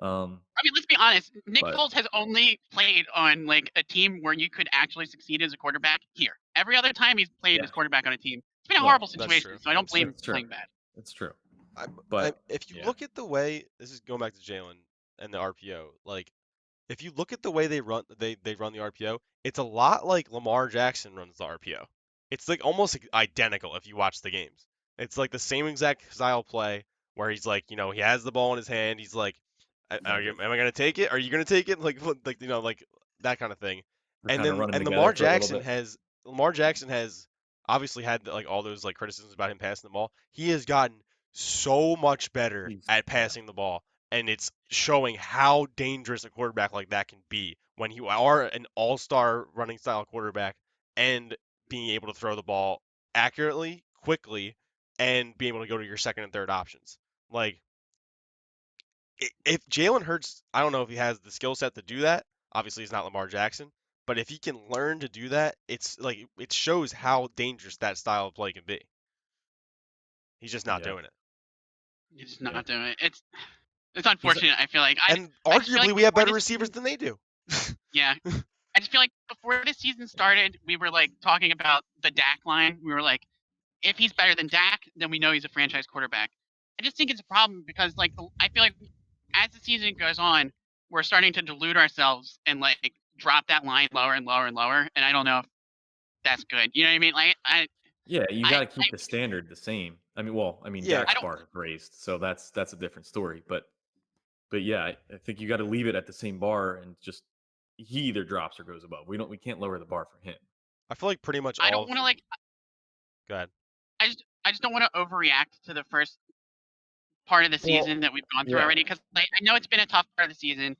I mean, let's be honest. Nick But- Foles has only played on like a team where you could actually succeed as a quarterback here. Every other time he's played Yeah. as quarterback on a team, it's been a Well, horrible that's situation. true. So I don't That's blame true. him That's for true. playing bad. It's true. But But if you yeah. look at the way this is going back to Jalen and the RPO, like if you look at the way they run the RPO, it's a lot like Lamar Jackson runs the RPO. It's like almost identical if you watch the games. It's like the same exact style play where he's like, he has the ball in his hand. He's like, am I gonna take it? Are you gonna take it? Like that kind of thing. We're And kinda then running and together Lamar for a little Jackson bit. has obviously had like all those like criticisms about him passing the ball. He has gotten so much better He's- at yeah. passing the ball, and it's showing how dangerous a quarterback like that can be when you are an all-star running style quarterback and being able to throw the ball accurately, quickly, and being able to go to your second and third options. Like if Jalen Hurts, I don't know if he has the skill set to do that. Obviously, he's not Lamar Jackson, But if he can learn to do that, it's like it shows how dangerous that style of play can be. He's just not Yeah. doing it. He's Yeah. not doing it. It's unfortunate. I feel like And I just feel arguably, like we have before better this receivers season- than they do. Yeah. I just feel like before the season started, we were like talking about the Dak line. We were like, if he's better than Dak, then we know he's a franchise quarterback. I just think it's a problem because like I feel like as the season goes on, we're starting to delude ourselves and like drop that line lower and lower and lower. And I don't know if that's good. You know what I mean? Like Yeah, you I got to keep the standard the same. I mean, Yeah. Dak's I don't- bar is raised, so that's a different story. But yeah, I think you got to leave it at the same bar and just he either drops or goes above. We can't lower the bar for him. I feel like pretty much I all don't of. want to like Go ahead. I just don't want to overreact to the first part of the Well, season that we've gone through yeah. already because I know it's been a tough part of the season.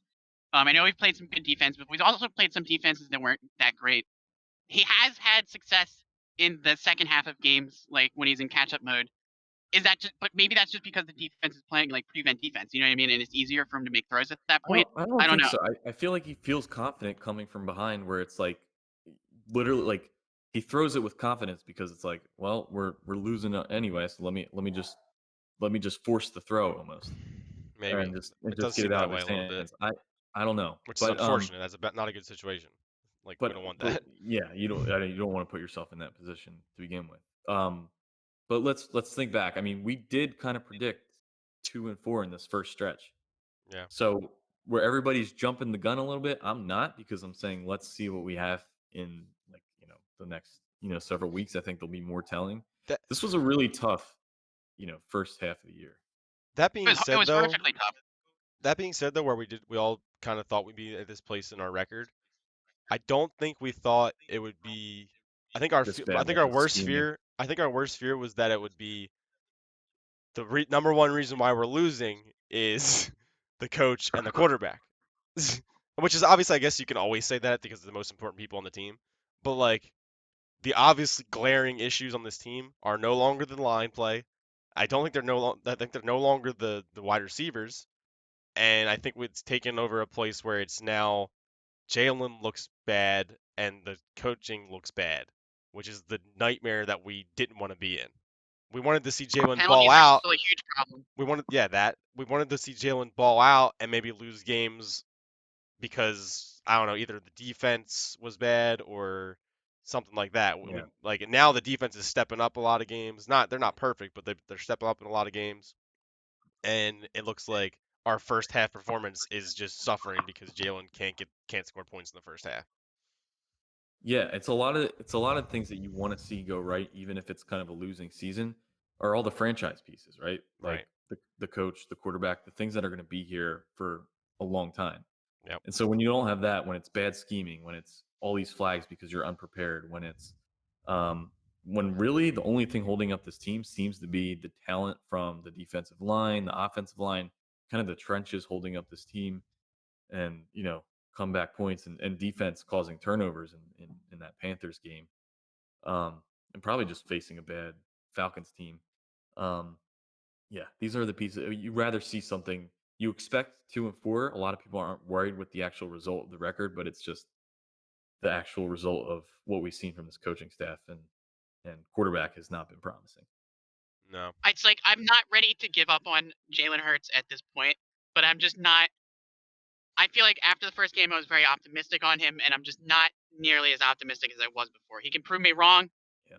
I know we've played some good defense, but we've also played some defenses that weren't that great. He has had success in the second half of games, like when he's in catch-up mode. Is that just? But maybe that's just because the defense is playing like prevent defense. You know what I mean? And it's easier for him to make throws at that point. I I don't don't think know. so. I feel like he feels confident coming from behind, where it's like literally like he throws it with confidence because it's like, well, we're losing anyway, so let me just force the throw almost. Maybe And just it does get seem it out that of way his a little bit, hands. I don't know, which is but unfortunate. That's not a good situation. Like we don't want that. yeah, you don't want to put yourself in that position to begin with. But let's think back. I mean, we did kind of predict 2-4 in this first stretch. Yeah. So where everybody's jumping the gun a little bit, I'm not because I'm saying let's see what we have in like the next several weeks. I think there'll be more telling. That- This was a really tough first half of the year. That It being was, said, though, horrifically tough. where we all kind of thought we'd be at this place in our record, I don't think we thought it would be. I think our This fe- bad I think with our the worst scheming. fear. I think our worst fear was that it would be the number one reason why we're losing is the coach and the quarterback. Which is obviously, I guess you can always say that because they're the most important people on the team. But like the obviously glaring issues on this team are no longer the line play. I think they're no longer the wide receivers, and I think it's taken over a place where it's now Jalen looks bad and the coaching looks bad, which is the nightmare that we didn't want to be in. We wanted to see Jalen ball Penalties are out. still a huge problem. We wanted to see Jalen ball out and maybe lose games because I don't know, either the defense was bad or something like that. Yeah. Like now the defense is stepping up a lot of games. They're not perfect, but they're stepping up in a lot of games. And it looks like our first half performance is just suffering because Jalen can't score points in the first half. Yeah, it's a lot of things that you want to see go right, even if it's kind of a losing season, are all the franchise pieces, right? Right. Like the coach, the quarterback, the things that are going to be here for a long time. Yep. And so when you don't have that, when it's bad scheming, when it's all these flags because you're unprepared, when really the only thing holding up this team seems to be the talent from the defensive line, the offensive line, kind of the trenches holding up this team, and comeback points and defense causing turnovers in that Panthers game, and probably just facing a bad Falcons team. Yeah, these are the pieces you rather see something. You expect 2-4. A lot of people aren't worried with the actual result of the record, but it's just the actual result of what we've seen from this coaching staff and quarterback has not been promising. No. It's like I'm not ready to give up on Jalen Hurts at this point, but I'm just not. I feel like after the first game, I was very optimistic on him, and I'm just not nearly as optimistic as I was before. He can prove me wrong. Yeah.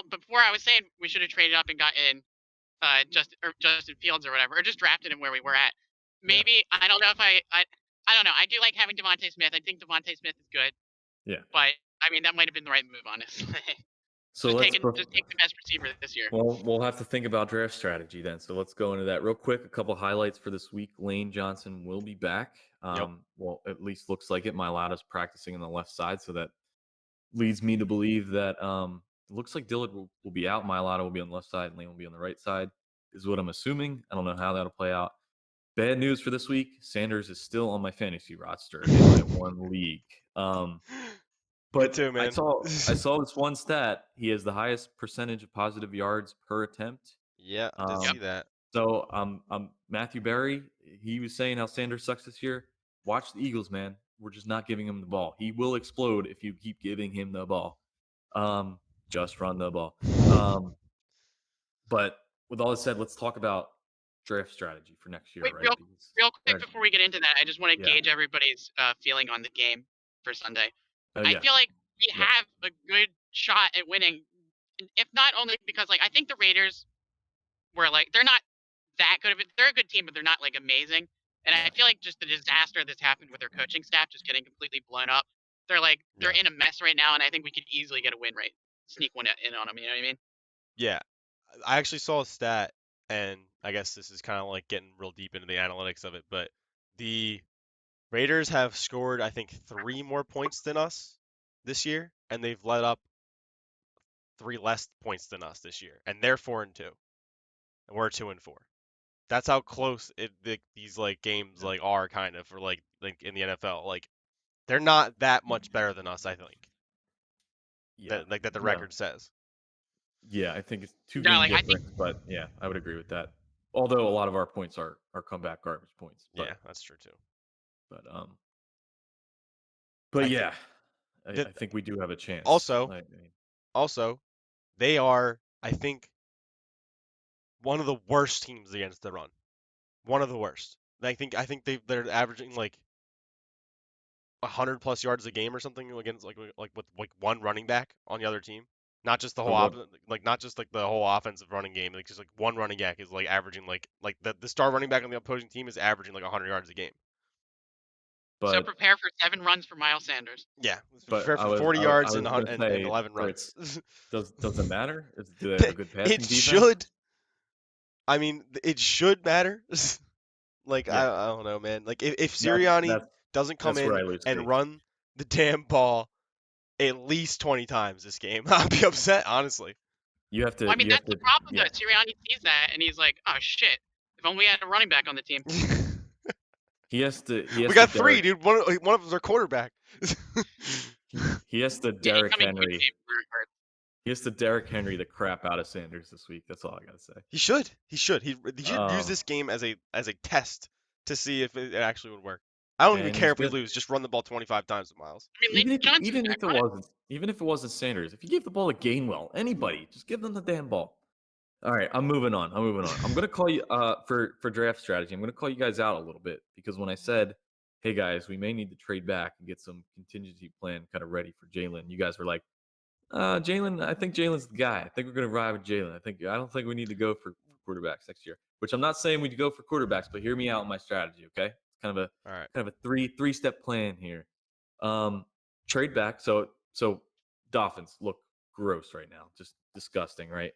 Before I was saying we should have traded up and gotten Justin Fields or whatever, or just drafted him where we were at. Maybe I don't know if I don't know. I do like having Devontae Smith. I think Devontae Smith is good. Yeah. But I mean that might have been the right move, honestly. So just let's take the best receiver this year. Well, we'll have to think about draft strategy then. So let's go into that real quick. A couple highlights for this week. Lane Johnson will be back. Yep. Well, at least looks like it. Mailata's practicing on the left side, so that leads me to believe that it looks like Dillard will be out. Mailata will be on the left side. Lane will be on the right side, is what I'm assuming. I don't know how that'll play out. Bad news for this week. Sanders is still on my fantasy roster in my one league. But too, man. I saw this one stat. He has the highest percentage of positive yards per attempt. Yeah, I did see that. So Matthew Berry, he was saying how Sanders sucks this year. Watch the Eagles, man. we're just not giving him the ball. He will explode if you keep giving him the ball. Just run the ball. But with all that said, let's talk about draft strategy for next year, Wait, right? real quick Right. before we get into that, I just want to Yeah. gauge everybody's feeling on the game for Sunday. Oh, I yeah. feel like we Yeah. have a good shot at winning, if not only because like I think the Raiders were like they're not that good of it. They're a good team, but they're not like amazing. And Yeah. I feel like just the disaster that's happened with their coaching staff just getting completely blown up. They're Yeah. in a mess right now, and I think we could easily get a win rate, sneak one in on them. You know what I mean? Yeah, I actually saw a stat, and I guess this is kind of like getting real deep into the analytics of it, but the Raiders have scored, I think, 3 more points than us this year, and they've let up 3 less points than us this year, and they're 4-2, and we're 2-4. That's how close these like games like are kind of for like in the NFL. Like they're not that much better than us, I think. Yeah. That the No. record says. Yeah, I think it's 2 Yeah, game like, I think- difference, but yeah, I would agree with that. Although a lot of our points are comeback garbage points. But, Yeah, that's true too. But I yeah, I that- think we do have a chance. Also- I mean, Also, they are, I think, one of the worst teams against the run. One of the worst. I think they're averaging like 100+ yards a game or something against like with like one running back on the other team. Not just the whole not just like the whole offensive running game. Like just like one running back is like averaging like the star running back on the opposing team is averaging like 100 yards a game. So but prepare for 7 runs for Miles Sanders. Yeah, But prepare I for was- 40 I yards was and gonna say, 11 for runs. does it matter? Do they have a good passing It defense? should. I mean, it should matter. Like Yeah. I don't know, man. Like if That's- Sirianni that's- doesn't come that's where I in lose and faith. run the damn ball at least 20 times this game, I'll be upset, honestly. You have to. Well, I mean, you have that's the to- problem yeah. though. Sirianni sees that and he's like, "Oh shit! If only we had a running back on the team." He has to. He has We got to 3, dude. One of them's our quarterback. He has to Yeah, he's Derrick coming quick Henry. game where it hurts. He has to Derrick Henry the crap out of Sanders this week. That's all I gotta say. He should. He should use Um, this game as a test to see if it actually would work. I don't even And care he's if we good. lose. Just run the ball 25 times with Miles. I mean, Lane Johnson's even back if on it. it wasn't Sanders, if you gave the ball to Gainwell, anybody, just give them the damn ball. All right, I'm moving on. I'm gonna call you for draft strategy. I'm gonna call you guys out a little bit because when I said, "Hey guys, we may need to trade back and get some contingency plan kind of ready for Jalen," you guys were like, "Jalen, I think Jalen's the guy. I think we're gonna ride with Jalen. I don't think we need to go for quarterbacks next year." Which I'm not saying we need to go for quarterbacks, but hear me out on my strategy, okay? It's kind of All right. a three-step plan here. Trade back. So Dolphins look gross right now, just disgusting, right?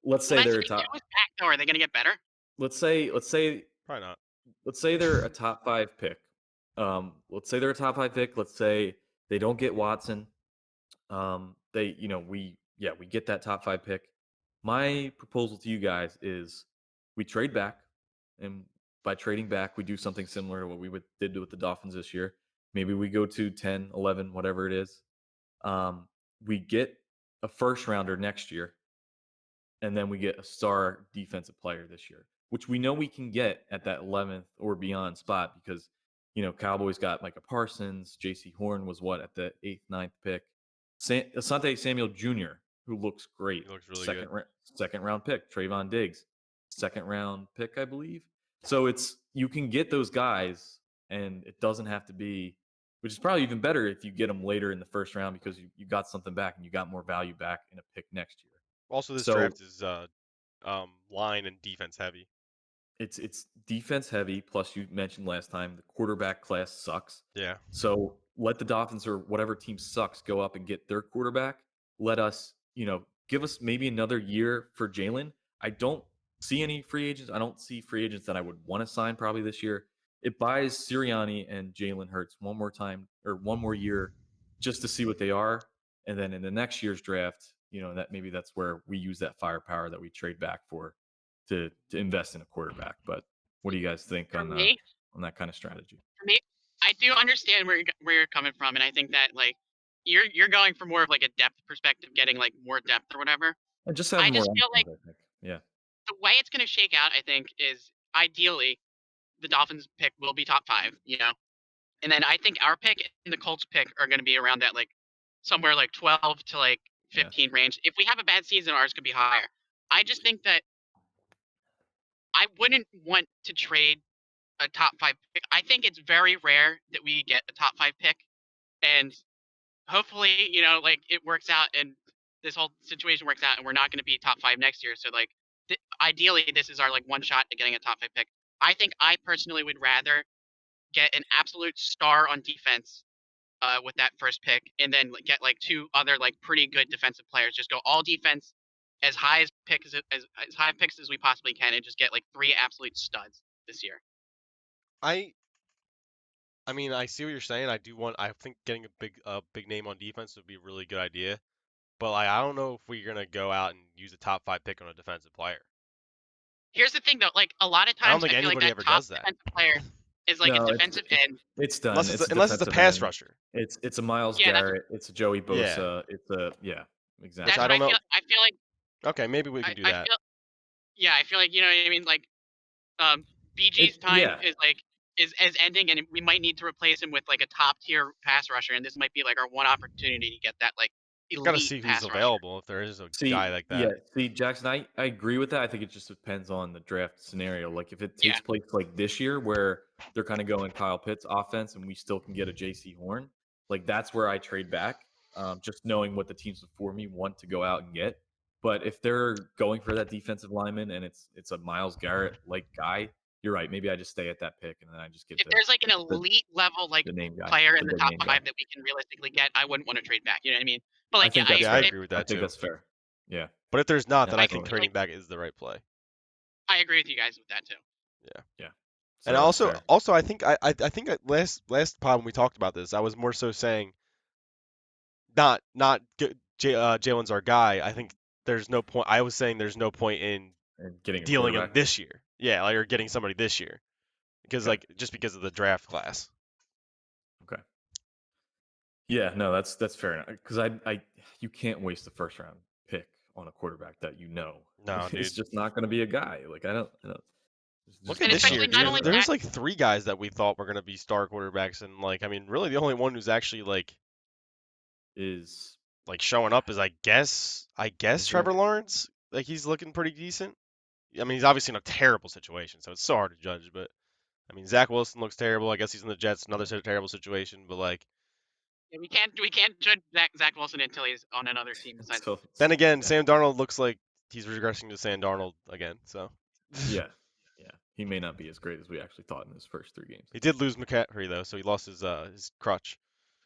Let's say Well, they're a that's the top. thing. Who's back though? Are they gonna get better? Let's say Probably not. they're a top 5 pick. Let's say they're a top 5 pick. Let's say they don't get Watson. We get that top 5 pick. My proposal to you guys is we trade back, and by trading back, we do something similar to what we did with the Dolphins this year. Maybe we go to 10, 11, whatever it is. We get a first rounder next year, and then we get a star defensive player this year, which we know we can get at that 11th or beyond spot because, Cowboys got Micah Parsons. J.C. Horn was at the 8th, 9th pick. Asante Samuel Jr., who looks great. He looks really good. Second round pick. Trayvon Diggs, second round pick, I believe. So you can get those guys, and it doesn't have to be, which is probably even better if you get them later in the first round because you got something back and you got more value back in a pick next year. Also, this So- draft is line and defense heavy. It's defense heavy. Plus, you mentioned last time the quarterback class sucks. Yeah. So let the Dolphins or whatever team sucks go up and get their quarterback. Let us, give us maybe another year for Jalen. I don't see any free agents. I don't see free agents that I would want to sign probably this year. It buys Sirianni and Jalen Hurts one more time or one more year just to see what they are. And then in the next year's draft, that's where we use that firepower that we trade back for to invest in a quarterback. But what do you guys think For on me, that kind of strategy? I do understand where you're coming from, and I think that like you're going for more of like a depth perspective, getting like more depth or whatever. And just I have more just feel like options, I think. Yeah. the way it's going to shake out, I think, is ideally the Dolphins pick will be top 5, And then I think our pick and the Colts pick are going to be around that like somewhere like 12 to like 15 range. If we have a bad season, ours could be higher. I just think that I wouldn't want to trade a top 5 pick. I think it's very rare that we get a top 5 pick, and hopefully, like it works out and this whole situation works out and we're not going to be top 5 next year. So like ideally this is our like one shot at getting a top 5 pick. I think I personally would rather get an absolute star on defense with that first pick, and then get like 2 other like pretty good defensive players. Just go all defense, as high as high picks as we possibly can, and just get like 3 absolute studs this year. I mean, I see what you're saying. I think getting a big name on defense would be a really good idea. But like, I don't know if we're gonna go out and use a top 5 pick on a defensive player. Here's the thing though, like a lot of I don't times think I feel like anybody that ever top does that. defensive player is like No, a defensive end. It's done. Unless it's a defensive pass end. rusher. It's a Miles Yeah, Garrett. It's a Joey Bosa. It's a exactly. That's I what don't know. I feel like. Okay, maybe we can do I that. feel like, you know what I mean. Like, BG's time is ending, and we might need to replace him with like a top tier pass rusher, and this might be like our one opportunity to get that like elite Gotta see pass who's rusher. available if there is a guy like that. Yeah, see, Jackson, I agree with that. I think it just depends on the draft scenario. Like if it takes place like this year where they're kind of going Kyle Pitts offense and we still can get a JC Horn, like that's where I trade back. Just knowing what the teams before me want to go out and get. But if they're going for that defensive lineman and it's a Miles Garrett like guy, you're right. Maybe I just stay at that pick and then I just get if there's like an elite level like the name guy, player in the big top name 5 guy. that we can realistically get, I wouldn't want to trade back. You know what I mean? But like, I agree with that I think too. that's fair. Yeah. But if there's not, then Yeah, I think totally. trading back is the right play. I agree with you guys with that too. Yeah. And So, also, I think I think last pod when we talked about this, I was more so saying not Jalen's our guy. I think there's no point. I was saying there's no point in and getting a dealing him quarterback. this year. Yeah, like or getting somebody this year because Okay. like just because of the draft class. Okay. Yeah, no, that's fair enough. Because I you can't waste the first round pick on a quarterback that you know. No, It's dude. just not going to be a guy. Like I don't. Look just at And this year, especially not dude. only There's that- like 3 guys that we thought were gonna be star quarterbacks, and like I mean, really the only one who's actually like is showing up is I guess Is Trevor there? Lawrence. Like he's looking pretty decent. I mean, he's obviously in a terrible situation, so it's so hard to judge. But I mean, Zach Wilson looks terrible. I guess he's in the Jets, another terrible situation. But like, we can't judge Zach Wilson until he's on another team besides. so, then again, yeah. Sam Darnold looks like he's regressing to Sam Darnold again. So Yeah, he may not be as great as we actually thought in his first 3 games. he did lose McCaffrey though, so he lost his crutch.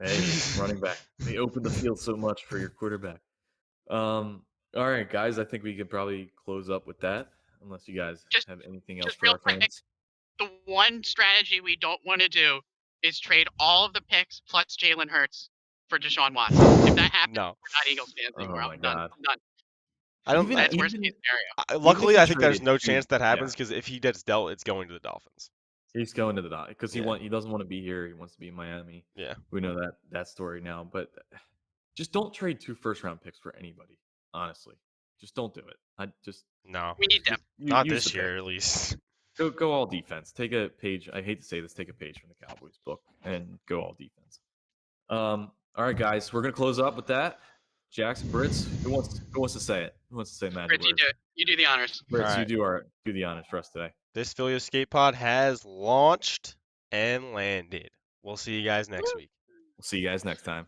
Hey, running back. They opened the field so much for your quarterback. All right, guys. I think we could probably close up with that, unless you guys have anything else just for real our quick, fans. The one strategy we don't want to do is trade all of the picks plus Jalen Hurts for Deshaun Watson. If that happens, No, we're not Eagles fans anymore. Oh my I'm done. God. I'm done. I don't. That's worst case scenario. Luckily, he I think there's traded no two- chance that yeah. happens because if he gets dealt, it's going to the Dolphins. He's going to the Dodgers because Yeah. he doesn't want to be here. He wants to be in Miami. Yeah. We know that story now. But just don't trade 2 first-round picks for anybody. Honestly, just don't do it. No, We need them. not use this the year pick. at least. Go all defense. Take a page. I hate to say this. Take a page from the Cowboys book and go all defense. All right, guys. We're gonna close up with that. Jackson, Brits, who wants to say it? Who wants to say magic Fritz, you words? do it. You do the honors. Brits, All right. you do the honors for us today. This Philly Escape Pod has launched and landed. We'll see you guys next week. We'll see you guys next time.